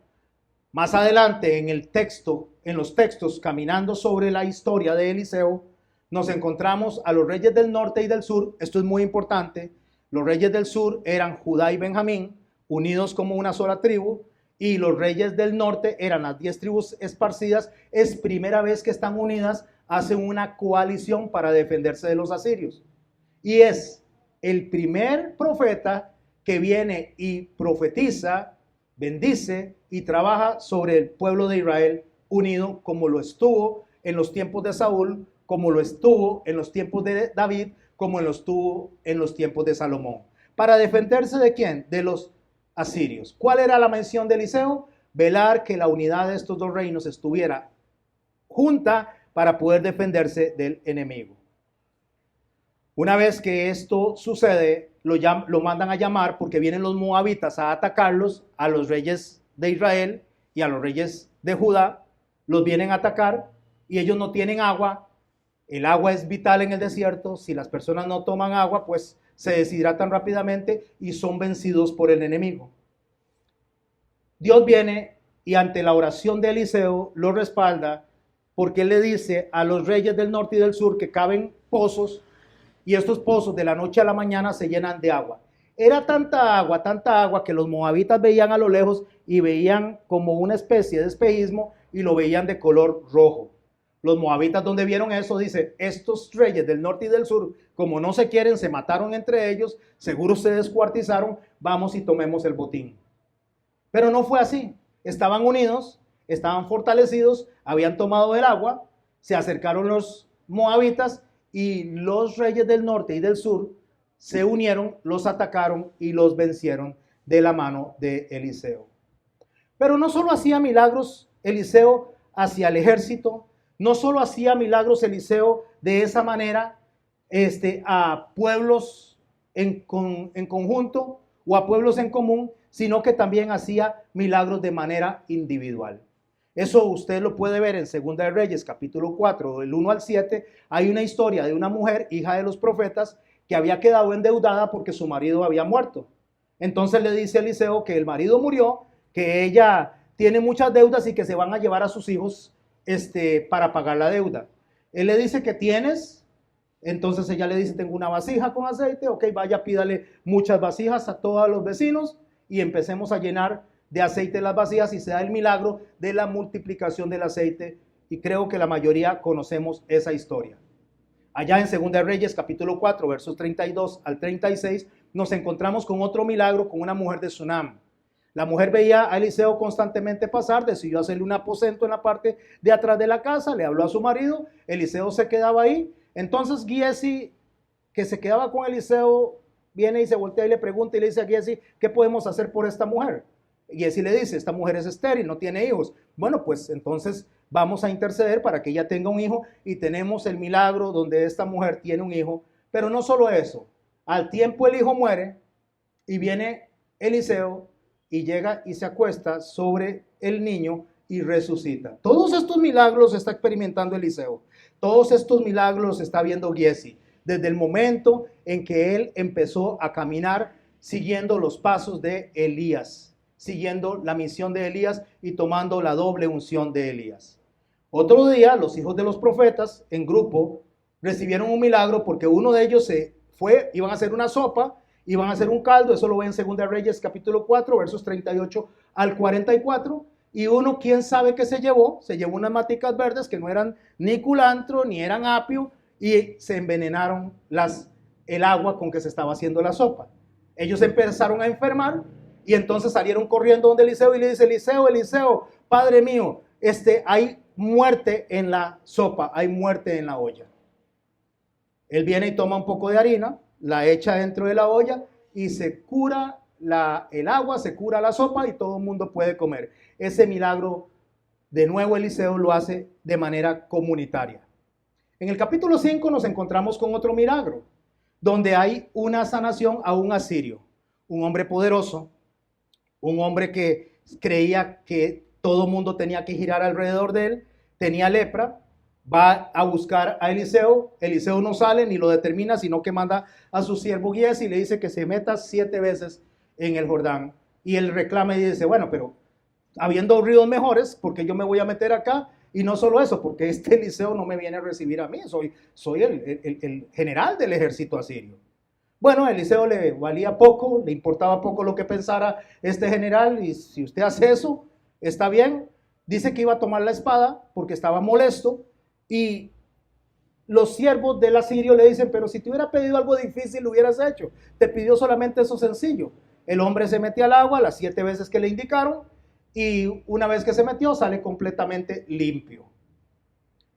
más adelante en los textos, caminando sobre la historia de Eliseo, nos encontramos a los reyes del norte y del sur. Esto es muy importante. Los reyes del sur eran Judá y Benjamín, unidos como una sola tribu, y los reyes del norte eran las 10 tribus esparcidas. Es primera vez que están unidas, hacen una coalición para defenderse de los asirios. Y es el primer profeta que viene y profetiza bendice y trabaja sobre el pueblo de Israel unido, como lo estuvo en los tiempos de Saúl, como lo estuvo en los tiempos de David, como lo estuvo en los tiempos de Salomón. ¿Para defenderse de quién? De los asirios. ¿Cuál era la mención de Eliseo? Velar que la unidad de estos dos reinos estuviera junta para poder defenderse del enemigo. Una vez que esto sucede, lo mandan a llamar porque vienen los moabitas a atacarlos, a los reyes de Israel y a los reyes de Judá. Los vienen a atacar y ellos no tienen agua. El agua es vital en el desierto. Si las personas no toman agua, pues se deshidratan rápidamente y son vencidos por el enemigo. Dios viene y ante la oración de Eliseo lo respalda, porque él le dice a los reyes del norte y del sur que caven pozos, y estos pozos de la noche a la mañana se llenan de agua. Era tanta agua que los moabitas veían a lo lejos y veían como una especie de espejismo y lo veían de color rojo. Los moabitas, donde vieron eso, dice: estos reyes del norte y del sur, como no se quieren, se mataron entre ellos, seguro se descuartizaron, vamos y tomemos el botín. Pero no fue así. Estaban unidos, estaban fortalecidos, habían tomado el agua, se acercaron los moabitas y los reyes del norte y del sur se unieron, los atacaron y los vencieron de la mano de Eliseo. Pero no solo hacía milagros Eliseo hacia el ejército, no solo hacía milagros Eliseo de esa manera a pueblos en conjunto o a pueblos en común, sino que también hacía milagros de manera individual. Eso usted lo puede ver en Segunda de Reyes, capítulo 4, del 1 al 7. Hay una historia de una mujer, hija de los profetas, que había quedado endeudada porque su marido había muerto. Entonces le dice a Eliseo que el marido murió, que ella tiene muchas deudas y que se van a llevar a sus hijos para pagar la deuda. Él le dice: ¿qué tienes? Entonces ella le dice: tengo una vasija con aceite. Ok, vaya, pídale muchas vasijas a todos los vecinos y empecemos a llenar de aceite las vasijas, y se da el milagro de la multiplicación del aceite, y creo que la mayoría conocemos esa historia. Allá en Segunda de Reyes, capítulo 4, versos 32 al 36, nos encontramos con otro milagro con una mujer de Sunam. La mujer veía a Eliseo constantemente pasar, decidió hacerle un aposento en la parte de atrás de la casa, le habló a su marido, Eliseo se quedaba ahí. Entonces Giesi, que se quedaba con Eliseo, viene y se voltea y le pregunta y le dice a Giesi: ¿qué podemos hacer por esta mujer? Giesi le dice: esta mujer es estéril, no tiene hijos. Bueno, pues entonces vamos a interceder para que ella tenga un hijo, y tenemos el milagro donde esta mujer tiene un hijo. Pero no solo eso, al tiempo el hijo muere y viene Eliseo y llega y se acuesta sobre el niño y resucita. Todos estos milagros está experimentando Eliseo. Todos estos milagros está viendo Giesi desde el momento en que él empezó a caminar siguiendo los pasos de Elías, siguiendo la misión de Elías y tomando la doble unción de Elías. Otro día, los hijos de los profetas en grupo recibieron un milagro, porque uno de ellos se fue, iban a hacer una sopa, iban a hacer un caldo. Eso lo ve en Segunda de Reyes capítulo 4, versos 38 al 44. Y uno, quién sabe qué se llevó unas maticas verdes que no eran ni culantro ni eran apio, y se envenenaron el agua con que se estaba haciendo la sopa. Ellos empezaron a enfermar y entonces salieron corriendo donde Eliseo y le dice: Eliseo, Eliseo, padre mío, hay muerte en la sopa, hay muerte en la olla. Él viene y toma un poco de harina, la echa dentro de la olla y se cura el agua, se cura la sopa y todo el mundo puede comer. Ese milagro, de nuevo, Eliseo lo hace de manera comunitaria. En el capítulo 5 nos encontramos con otro milagro, donde hay una sanación a un asirio, un hombre poderoso, un hombre que creía que todo el mundo tenía que girar alrededor de él, tenía lepra. Va a buscar a Eliseo. Eliseo no sale ni lo determina, sino que manda a su siervo Giesi y le dice que se meta 7 veces en el Jordán. Y él reclama y dice: bueno, pero habiendo ríos mejores, ¿por qué yo me voy a meter acá? Y no solo eso, porque este Eliseo no me viene a recibir a mí, soy el general del ejército asirio. Bueno, a Eliseo le valía poco, le importaba poco lo que pensara este general, y si usted hace eso, está bien. Dice que iba a tomar la espada porque estaba molesto. Y los siervos del asirio le dicen: pero si te hubiera pedido algo difícil, lo hubieras hecho. Te pidió solamente eso sencillo. El hombre se mete al agua las 7 veces que le indicaron y una vez que se metió sale completamente limpio.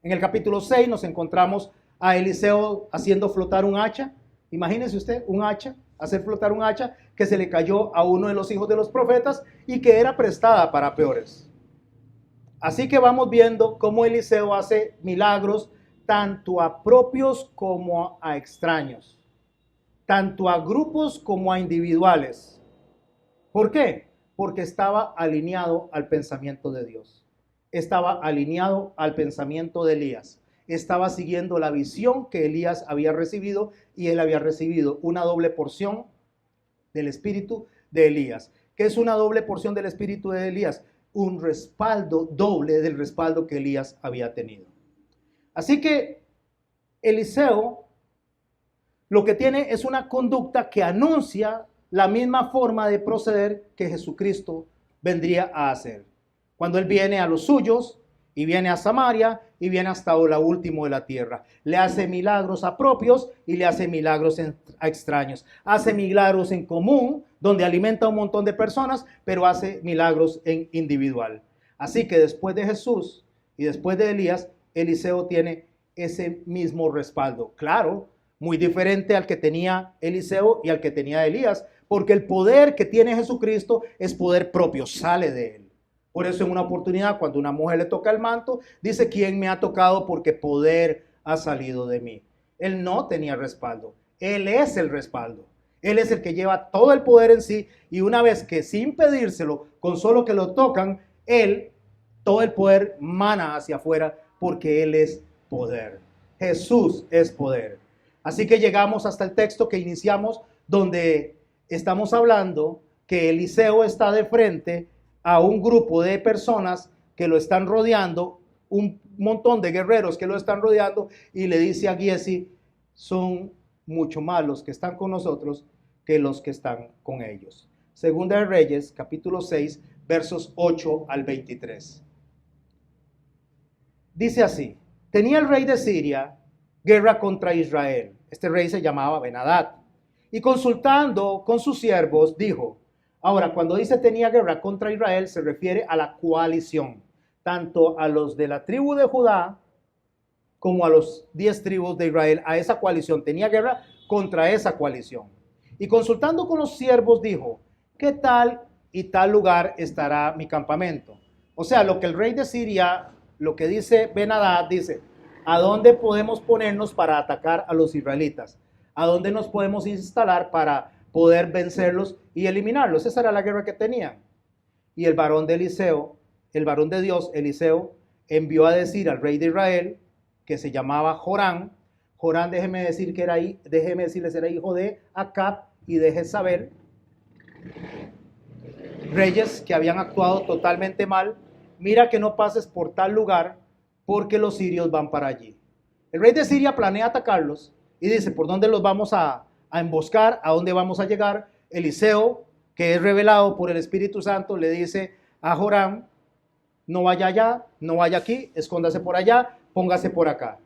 En el capítulo 6 nos encontramos a Eliseo haciendo flotar un hacha. Imagínese usted un hacha, hacer flotar un hacha que se le cayó a uno de los hijos de los profetas y que era prestada para peores. Así que vamos viendo cómo Eliseo hace milagros tanto a propios como a extraños, tanto a grupos como a individuales. ¿Por qué? Porque estaba alineado al pensamiento de Dios. Estaba alineado al pensamiento de Elías. Estaba siguiendo la visión que Elías había recibido y él había recibido una doble porción del espíritu de Elías. ¿Qué es una doble porción del espíritu de Elías? Un respaldo doble del respaldo que Elías había tenido. Así que Eliseo lo que tiene es una conducta que anuncia la misma forma de proceder que Jesucristo vendría a hacer. Cuando él viene a los suyos y viene a Samaria y viene hasta lo último de la tierra. Le hace milagros a propios y le hace milagros a extraños. Hace milagros en común, donde alimenta a un montón de personas, pero hace milagros en individual. Así que después de Jesús y después de Elías, Eliseo tiene ese mismo respaldo. Claro, muy diferente al que tenía Eliseo y al que tenía Elías, porque el poder que tiene Jesucristo es poder propio, sale de él. Por eso en una oportunidad, cuando una mujer le toca el manto, dice: ¿quién me ha tocado? Porque poder ha salido de mí. Él no tenía respaldo, él es el respaldo. Él es el que lleva todo el poder en sí, y una vez que sin pedírselo, con solo que lo tocan, él, todo el poder mana hacia afuera, porque él es poder. Jesús es poder. Así que llegamos hasta el texto que iniciamos, donde estamos hablando que Eliseo está de frente a un grupo de personas que lo están rodeando, un montón de guerreros que lo están rodeando, y le dice a Giezi: son mucho más los que están con nosotros que los que están con ellos. Segunda de Reyes, capítulo 6, versos 8 al 23. Dice así: tenía el rey de Siria guerra contra Israel. Este rey se llamaba Ben-Hadad. Y consultando con sus siervos, dijo. Ahora, cuando dice tenía guerra contra Israel, se refiere a la coalición, tanto a los de la tribu de Judá como a los 10 tribus de Israel. A esa coalición tenía guerra contra esa coalición. Y consultando con los siervos, dijo: ¿qué tal y tal lugar estará mi campamento? O sea, lo que el rey de Siria, lo que dice Ben-Hadad, dice: ¿a dónde podemos ponernos para atacar a los israelitas? ¿A dónde nos podemos instalar para poder vencerlos y eliminarlos? Esa era la guerra que tenían. Y el varón de Eliseo, el varón de Dios, Eliseo, envió a decir al rey de Israel, que se llamaba Joram. Joram, déjeme decirles, era hijo de Acab y de Jezabel, reyes que habían actuado totalmente mal. Mira que no pases por tal lugar, porque los sirios van para allí. El rey de Siria planea atacarlos y dice: ¿por dónde los vamos a emboscar? ¿A dónde vamos a llegar? Eliseo, que es revelado por el Espíritu Santo, le dice a Joram: no vaya allá, no vaya aquí, escóndase por allá, póngase por acá.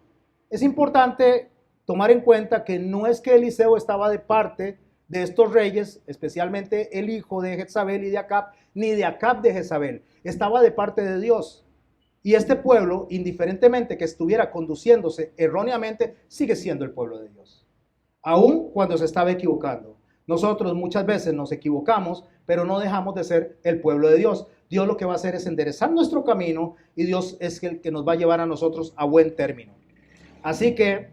Es importante tomar en cuenta que no es que Eliseo estaba de parte de estos reyes, especialmente el hijo de Jezabel y de Acab, ni de Acab de Jezabel. Estaba de parte de Dios. Y este pueblo, indiferentemente que estuviera conduciéndose erróneamente, sigue siendo el pueblo de Dios, aun cuando se estaba equivocando. Nosotros muchas veces nos equivocamos, pero no dejamos de ser el pueblo de Dios. Dios lo que va a hacer es enderezar nuestro camino, y Dios es el que nos va a llevar a nosotros a buen término. Así que,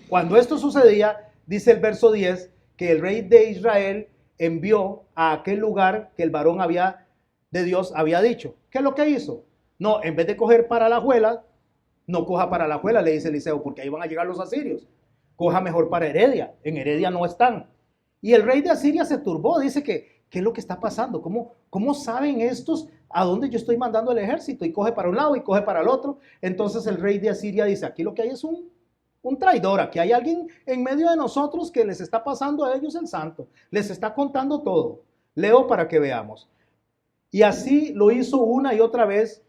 cuando esto sucedía, dice el verso 10, que el rey de Israel envió a aquel lugar que el varón de Dios había dicho. ¿Qué es lo que hizo? No, en vez de coger para la Alajuela, no coja para la Alajuela, le dice Eliseo, porque ahí van a llegar los asirios. Coja mejor para Heredia. En Heredia no están. Y el rey de Asiria se turbó. Dice que, ¿qué es lo que está pasando? ¿Cómo saben estos a dónde yo estoy mandando el ejército? Y coge para un lado y coge para el otro. Entonces el rey de Asiria dice: aquí lo que hay es un traidor. Aquí hay alguien en medio de nosotros que les está pasando a ellos el santo. Les está contando todo. Leo para que veamos. Y así lo hizo una y otra vez,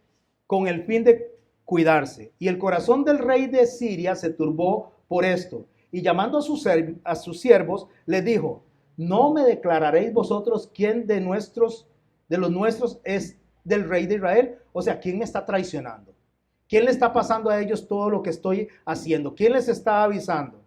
con el fin de cuidarse. Y el corazón del rey de Siria se turbó por esto. Y llamando a sus siervos, les dijo: ¿no me declararéis vosotros quién de los nuestros es del rey de Israel? O sea, ¿quién me está traicionando? ¿Quién le está pasando a ellos todo lo que estoy haciendo? ¿Quién les está avisando?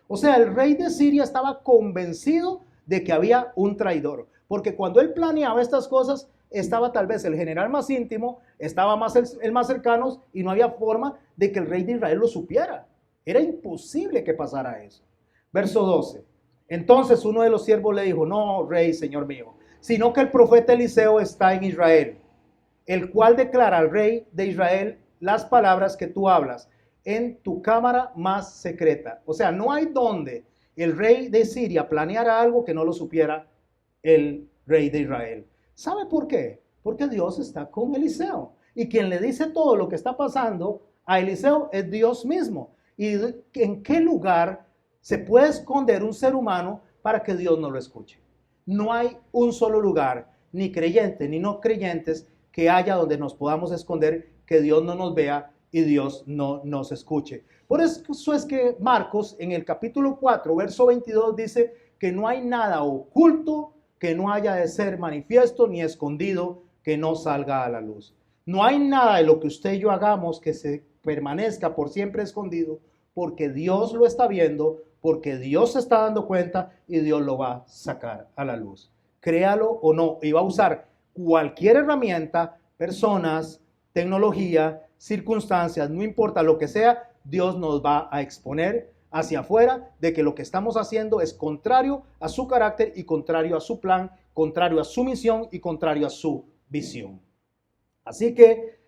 O sea, el rey de Siria estaba convencido de que había un traidor, porque cuando él planeaba estas cosas, estaba tal vez el general más íntimo, estaba más el más cercano, y no había forma de que el rey de Israel lo supiera. Era imposible que pasara eso. Verso 12. Entonces uno de los siervos le dijo, no, rey, señor mío, sino que el profeta Eliseo está en Israel, el cual declara al rey de Israel las palabras que tú hablas en tu cámara más secreta. O sea, no hay donde el rey de Siria planeara algo que no lo supiera el rey de Israel. ¿Sabe por qué? Porque Dios está con Eliseo. Y quien le dice todo lo que está pasando a Eliseo es Dios mismo. ¿Y en qué lugar se puede esconder un ser humano para que Dios no lo escuche? No hay un solo lugar, ni creyentes ni no creyentes, que haya donde nos podamos esconder, que Dios no nos vea y Dios no nos escuche. Por eso es que Marcos en el capítulo 4, verso 22 dice que no hay nada oculto que no haya de ser manifiesto, ni escondido que no salga a la luz. No hay nada de lo que usted y yo hagamos que se permanezca por siempre escondido, porque Dios lo está viendo, porque Dios se está dando cuenta y Dios lo va a sacar a la luz. Créalo o no, y va a usar cualquier herramienta, personas, tecnología, circunstancias, no importa lo que sea, Dios nos va a exponer hacia afuera de que lo que estamos haciendo es contrario a su carácter y contrario a su plan, contrario a su misión y contrario a su visión. Así que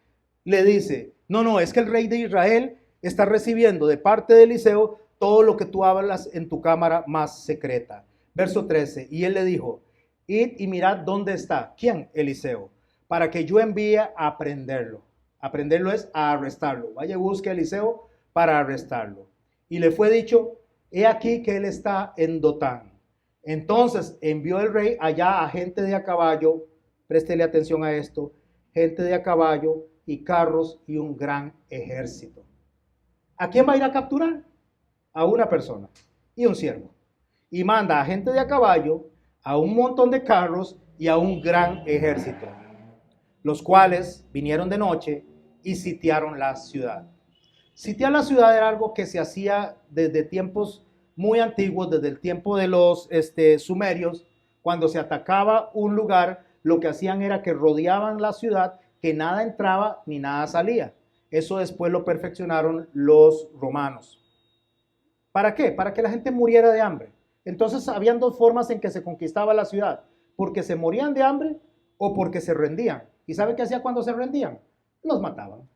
le dice, no, es que el rey de Israel está recibiendo de parte de Eliseo todo lo que tú hablas en tu cámara más secreta. Verso 13, y él le dijo, id y mirad dónde está. ¿Quién? Eliseo. Para que yo envíe a prenderlo. Aprenderlo es a arrestarlo. Vaya y busque a Eliseo para arrestarlo. Y le fue dicho, he aquí que él está en Dotán. Entonces envió el rey allá a gente de a caballo, préstele atención a esto, gente de a caballo y carros y un gran ejército. ¿A quién va a ir a capturar? A una persona y un siervo. Y manda a gente de a caballo, a un montón de carros y a un gran ejército, los cuales vinieron de noche y sitiaron la ciudad. Sitiar la ciudad era algo que se hacía desde tiempos muy antiguos, desde el tiempo de los sumerios. Cuando se atacaba un lugar, lo que hacían era que rodeaban la ciudad, que nada entraba ni nada salía. Eso después lo perfeccionaron los romanos. ¿Para qué? Para que la gente muriera de hambre. Entonces habían dos formas en que se conquistaba la ciudad: porque se morían de hambre o porque se rendían. ¿Y sabe qué hacía cuando se rendían? Los mataban.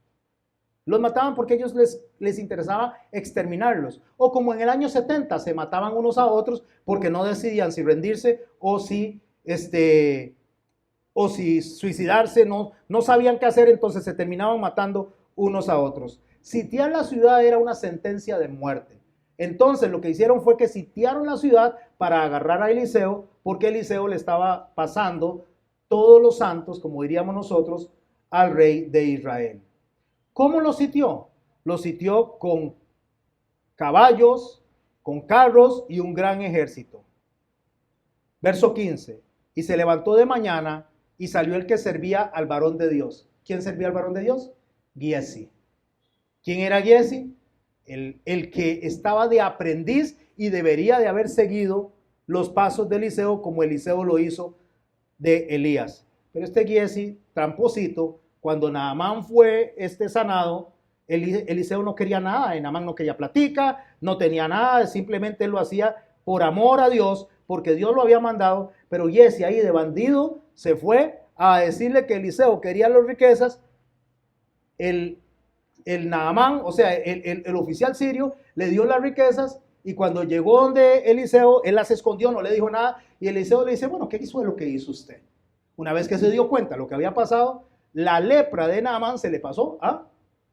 Los mataban porque a ellos les interesaba exterminarlos. O como en el año 70 se mataban unos a otros porque no decidían si rendirse o si suicidarse, no sabían qué hacer, entonces se terminaban matando unos a otros. Sitiar la ciudad era una sentencia de muerte. Entonces lo que hicieron fue que sitiaron la ciudad para agarrar a Eliseo, porque Eliseo le estaba pasando todos los santos, como diríamos nosotros, al rey de Israel. ¿Cómo lo sitió? Lo sitió con caballos, con carros y un gran ejército. Verso 15. Y se levantó de mañana y salió el que servía al varón de Dios. ¿Quién servía al varón de Dios? Giezi. ¿Quién era Giezi? El que estaba de aprendiz y debería de haber seguido los pasos de Eliseo como Eliseo lo hizo de Elías. Pero este Giezi, tramposito, cuando Naamán fue sanado, Eliseo no quería nada, Naamán no quería platica, no tenía nada, simplemente lo hacía por amor a Dios, porque Dios lo había mandado, pero Giezi ahí de bandido se fue a decirle que Eliseo quería las riquezas. El Naamán, o sea, el oficial sirio, le dio las riquezas, y cuando llegó donde Eliseo, él las escondió, no le dijo nada, y Eliseo le dice, bueno, ¿qué hizo lo que hizo usted? Una vez que se dio cuenta lo que había pasado, la lepra de Naamán se le pasó a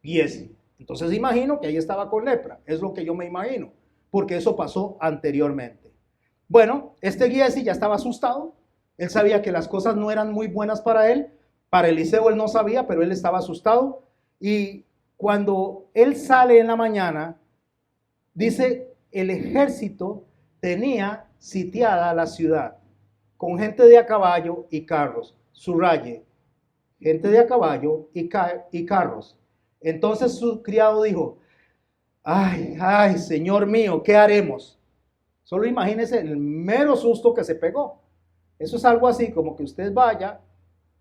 Giezi. Entonces imagino que ahí estaba con lepra, es lo que yo me imagino, porque eso pasó anteriormente. Bueno, este Giezi ya estaba asustado, él sabía que las cosas no eran muy buenas para él, para Eliseo él no sabía, pero él estaba asustado, y cuando él sale en la mañana, dice, el ejército tenía sitiada la ciudad, con gente de a caballo y carros. Subraye, gente de a caballo y carros. Entonces su criado dijo, ay, ay, Señor mío, ¿qué haremos? Solo imagínese el mero susto que se pegó. Eso es algo así como que usted vaya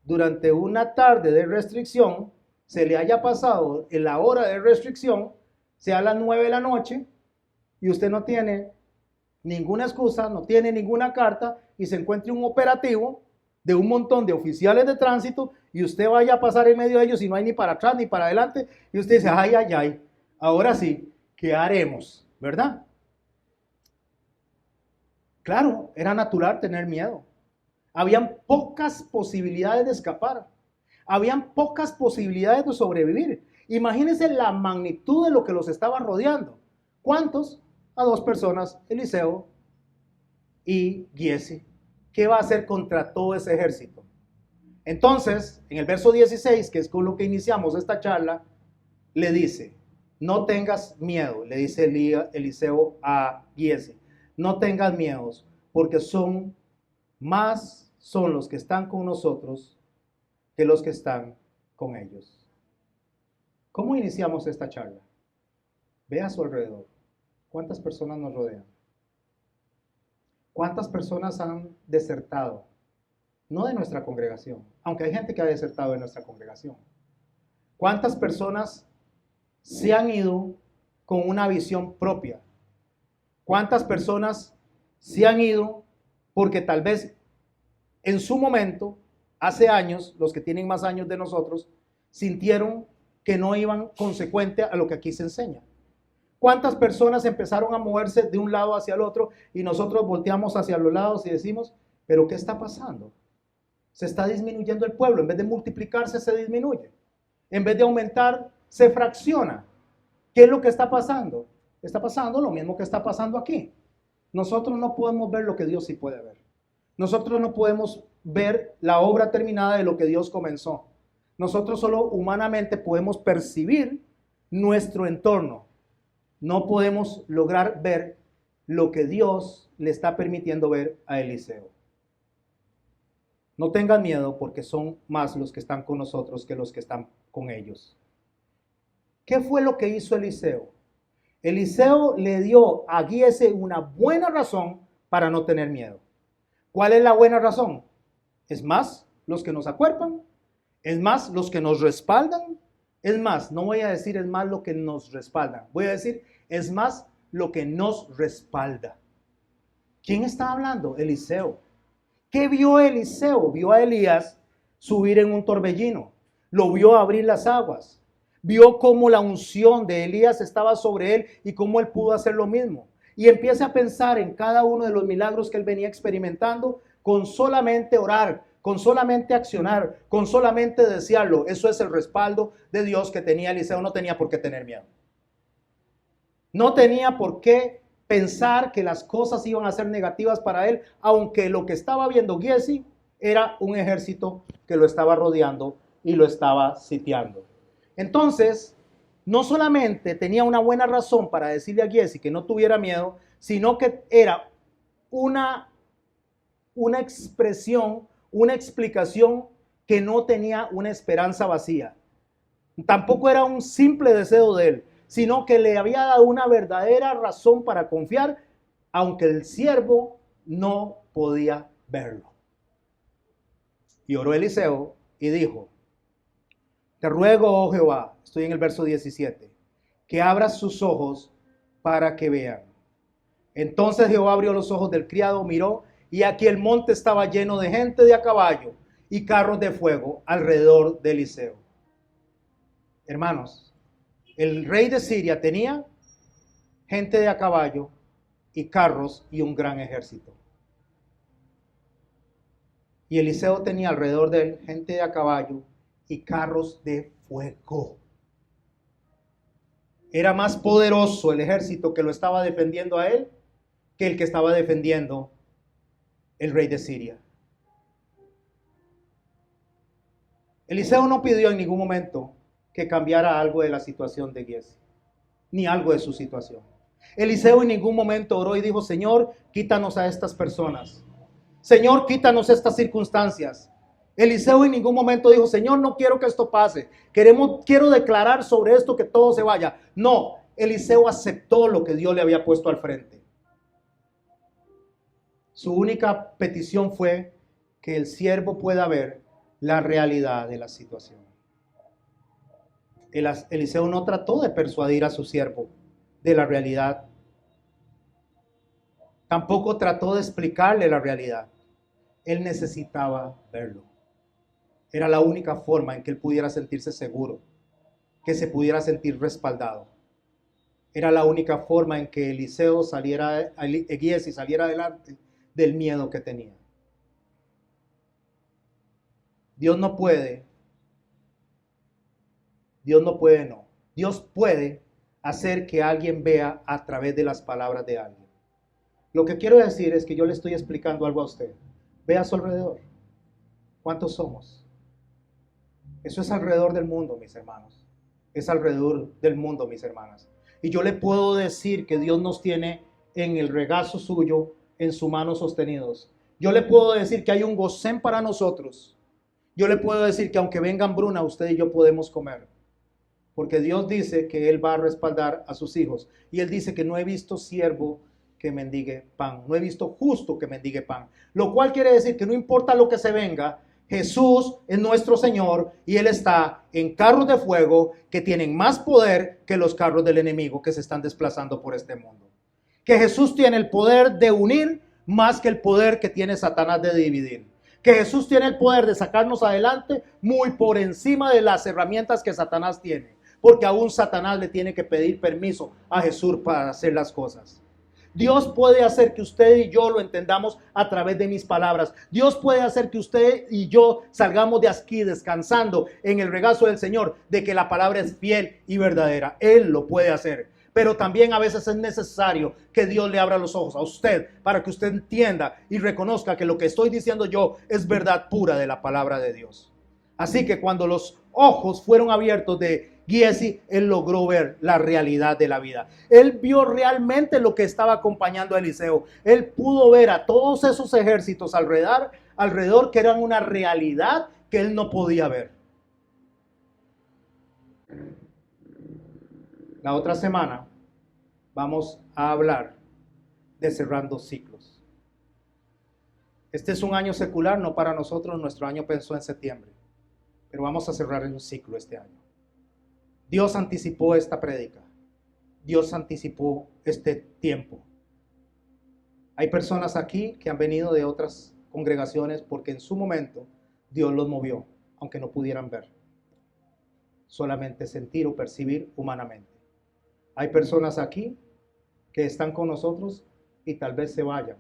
durante una tarde de restricción, se le haya pasado en la hora de restricción, sea a las 9 de la noche, y usted no tiene ninguna excusa, no tiene ninguna carta, y se encuentre un operativo de un montón de oficiales de tránsito, y usted vaya a pasar en medio de ellos y no hay ni para atrás ni para adelante, y usted dice, ay, ay, ay, ahora sí, ¿qué haremos? ¿Verdad? Claro, era natural tener miedo. Habían pocas posibilidades de escapar. Habían pocas posibilidades de sobrevivir. Imagínense la magnitud de lo que los estaba rodeando. ¿Cuántos? A dos personas, Eliseo y Giezi. ¿Qué va a hacer contra todo ese ejército? Entonces, en el verso 16, que es con lo que iniciamos esta charla, le dice, no tengas miedo, le dice Eliseo a Giezi, no tengas miedos, porque más son los que están con nosotros que los que están con ellos. ¿Cómo iniciamos esta charla? Ve a su alrededor. ¿Cuántas personas nos rodean? ¿Cuántas personas han desertado? No de nuestra congregación, aunque hay gente que ha desertado de nuestra congregación. ¿Cuántas personas se han ido con una visión propia? ¿Cuántas personas se han ido porque tal vez en su momento, hace años, los que tienen más años de nosotros, sintieron que no iban consecuente a lo que aquí se enseña? ¿Cuántas personas empezaron a moverse de un lado hacia el otro y nosotros volteamos hacia los lados y decimos, pero ¿qué está pasando? Se está disminuyendo el pueblo, en vez de multiplicarse se disminuye, en vez de aumentar se fracciona. ¿Qué es lo que está pasando? Está pasando lo mismo que está pasando aquí. Nosotros no podemos ver lo que Dios sí puede ver. Nosotros no podemos ver la obra terminada de lo que Dios comenzó. Nosotros solo humanamente podemos percibir nuestro entorno. No podemos lograr ver lo que Dios le está permitiendo ver a Eliseo. No tengan miedo porque son más los que están con nosotros que los que están con ellos. ¿Qué fue lo que hizo Eliseo? Eliseo le dio a Giezi una buena razón para no tener miedo. ¿Cuál es la buena razón? Es más los que nos acuerpan, es más los que nos respaldan, es más, no voy a decir es más lo que nos respaldan, voy a decir es más lo que nos respalda. ¿Quién está hablando? Eliseo. ¿Qué vio Eliseo? Vio a Elías subir en un torbellino, lo vio abrir las aguas, vio cómo la unción de Elías estaba sobre él y cómo él pudo hacer lo mismo. Y empieza a pensar en cada uno de los milagros que él venía experimentando con solamente orar, con solamente accionar, con solamente desearlo. Eso es el respaldo de Dios que tenía Eliseo. No tenía por qué tener miedo. No tenía por qué pensar que las cosas iban a ser negativas para él, aunque lo que estaba viendo Giezi era un ejército que lo estaba rodeando y lo estaba sitiando. Entonces, no solamente tenía una buena razón para decirle a Giezi que no tuviera miedo, sino que era una expresión, una explicación que no tenía una esperanza vacía. Tampoco era un simple deseo de él, sino que le había dado una verdadera razón para confiar, aunque el siervo no podía verlo. Y oró Eliseo y dijo, te ruego, oh Jehová, estoy en el verso 17, que abras sus ojos para que vean. Entonces Jehová abrió los ojos del criado, miró, y aquí el monte estaba lleno de gente de a caballo y carros de fuego alrededor de Eliseo. Hermanos, el rey de Siria tenía gente de a caballo y carros y un gran ejército. Y Eliseo tenía alrededor de él gente de a caballo y carros de fuego. Era más poderoso el ejército que lo estaba defendiendo a él que el que estaba defendiendo el rey de Siria. Eliseo no pidió en ningún momento que cambiara algo de la situación de Giezi, ni algo de su situación. Eliseo en ningún momento oró y dijo, Señor, quítanos a estas personas. Señor, quítanos estas circunstancias. Eliseo en ningún momento dijo, Señor, no quiero que esto pase. Quiero declarar sobre esto que todo se vaya. No, Eliseo aceptó lo que Dios le había puesto al frente. Su única petición fue que el siervo pueda ver la realidad de la situación. Eliseo no trató de persuadir a su siervo de la realidad. Tampoco trató de explicarle la realidad. Él necesitaba verlo. Era la única forma en que él pudiera sentirse seguro, que se pudiera sentir respaldado. Era la única forma en que Eliseo saliera, Giesi saliera adelante del miedo que tenía. Dios puede hacer que alguien vea a través de las palabras de alguien. Lo que quiero decir es que yo le estoy explicando algo a usted. Ve a su alrededor. ¿Cuántos somos? Eso es alrededor del mundo, mis hermanos. Es alrededor del mundo, mis hermanas. Y yo le puedo decir que Dios nos tiene en el regazo suyo, en su mano sostenidos. Yo le puedo decir que hay un Gosén para nosotros. Yo le puedo decir que aunque venga hambruna, usted y yo podemos comer. Porque Dios dice que Él va a respaldar a sus hijos. Y Él dice que no he visto siervo que mendigue pan. No he visto justo que mendigue pan. Lo cual quiere decir que no importa lo que se venga, Jesús es nuestro Señor y Él está en carros de fuego que tienen más poder que los carros del enemigo que se están desplazando por este mundo. Que Jesús tiene el poder de unir más que el poder que tiene Satanás de dividir. Que Jesús tiene el poder de sacarnos adelante muy por encima de las herramientas que Satanás tiene. Porque aún Satanás le tiene que pedir permiso a Jesús para hacer las cosas. Dios puede hacer que usted y yo lo entendamos a través de mis palabras. Dios puede hacer que usted y yo salgamos de aquí descansando en el regazo del Señor, de que la palabra es fiel y verdadera. Él lo puede hacer. Pero también a veces es necesario que Dios le abra los ojos a usted para que usted entienda y reconozca que lo que estoy diciendo yo es verdad pura de la palabra de Dios. Así que cuando los ojos fueron abiertos de Giesi, él logró ver la realidad de la vida. Él vio realmente lo que estaba acompañando a Eliseo. Él pudo ver a todos esos ejércitos alrededor que eran una realidad que él no podía ver. La otra semana vamos a hablar de cerrando ciclos. Este es un año secular, no para nosotros. Nuestro año pensó en septiembre, pero vamos a cerrar un ciclo este año. Dios anticipó esta prédica. Dios anticipó este tiempo. Hay personas aquí que han venido de otras congregaciones porque en su momento Dios los movió, aunque no pudieran ver. Solamente sentir o percibir humanamente. Hay personas aquí que están con nosotros y tal vez se vayan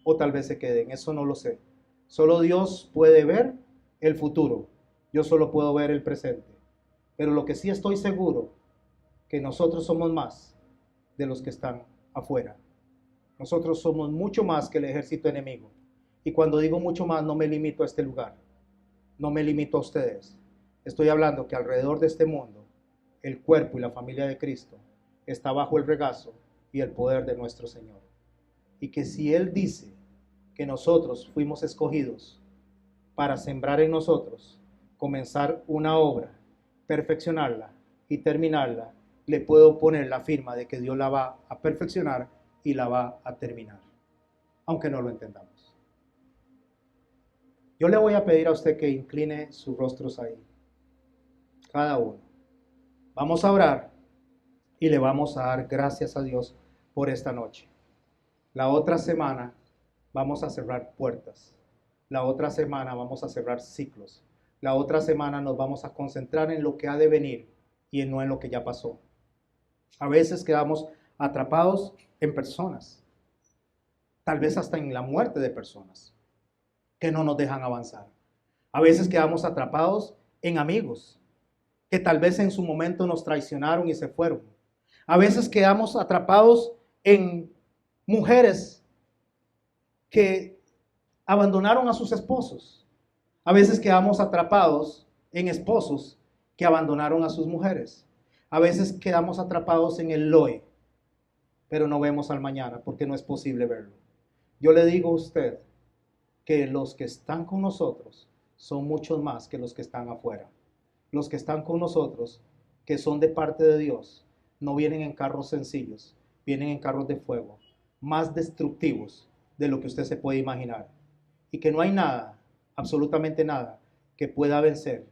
o tal vez se queden. Eso no lo sé. Solo Dios puede ver el futuro. Yo solo puedo ver el presente. Pero lo que sí estoy seguro, que nosotros somos más de los que están afuera. Nosotros somos mucho más que el ejército enemigo. Y cuando digo mucho más, no me limito a este lugar. No me limito a ustedes. Estoy hablando que alrededor de este mundo, el cuerpo y la familia de Cristo está bajo el regazo y el poder de nuestro Señor. Y que si Él dice que nosotros fuimos escogidos para sembrar en nosotros, comenzar una obra, perfeccionarla y terminarla, le puedo poner la firma de que Dios la va a perfeccionar y la va a terminar, aunque no lo entendamos. Yo le voy a pedir a usted que incline sus rostros ahí, cada uno. Vamos a orar y le vamos a dar gracias a Dios por esta noche. La otra semana vamos a cerrar puertas. La otra semana vamos a cerrar ciclos. La otra semana nos vamos a concentrar en lo que ha de venir y no en lo que ya pasó. A veces quedamos atrapados en personas, tal vez hasta en la muerte de personas que no nos dejan avanzar. A veces quedamos atrapados en amigos que tal vez en su momento nos traicionaron y se fueron. A veces quedamos atrapados en mujeres que abandonaron a sus esposos. A veces quedamos atrapados en esposos que abandonaron a sus mujeres. A veces quedamos atrapados en el Loe, pero no vemos al mañana porque no es posible verlo. Yo le digo a usted que los que están con nosotros son muchos más que los que están afuera. Los que están con nosotros, que son de parte de Dios, no vienen en carros sencillos, vienen en carros de fuego, más destructivos de lo que usted se puede imaginar. Y que no hay nada, absolutamente nada, que pueda vencer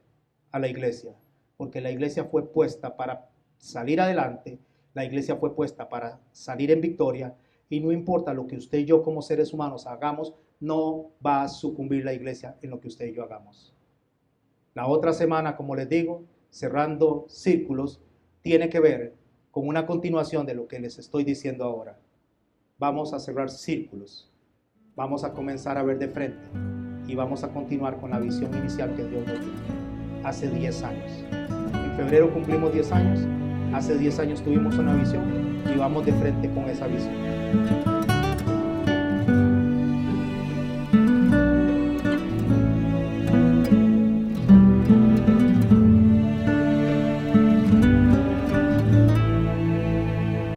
a la iglesia, porque la iglesia fue puesta para salir adelante, la iglesia fue puesta para salir en victoria, y no importa lo que usted y yo como seres humanos hagamos, no va a sucumbir la iglesia en lo que usted y yo hagamos. La otra semana, como les digo, cerrando círculos, tiene que ver con una continuación de lo que les estoy diciendo ahora. Vamos a cerrar círculos, vamos a comenzar a ver de frente y vamos a continuar con la visión inicial que Dios nos dio hace 10 años. En febrero cumplimos 10 años, hace 10 años tuvimos una visión y vamos de frente con esa visión.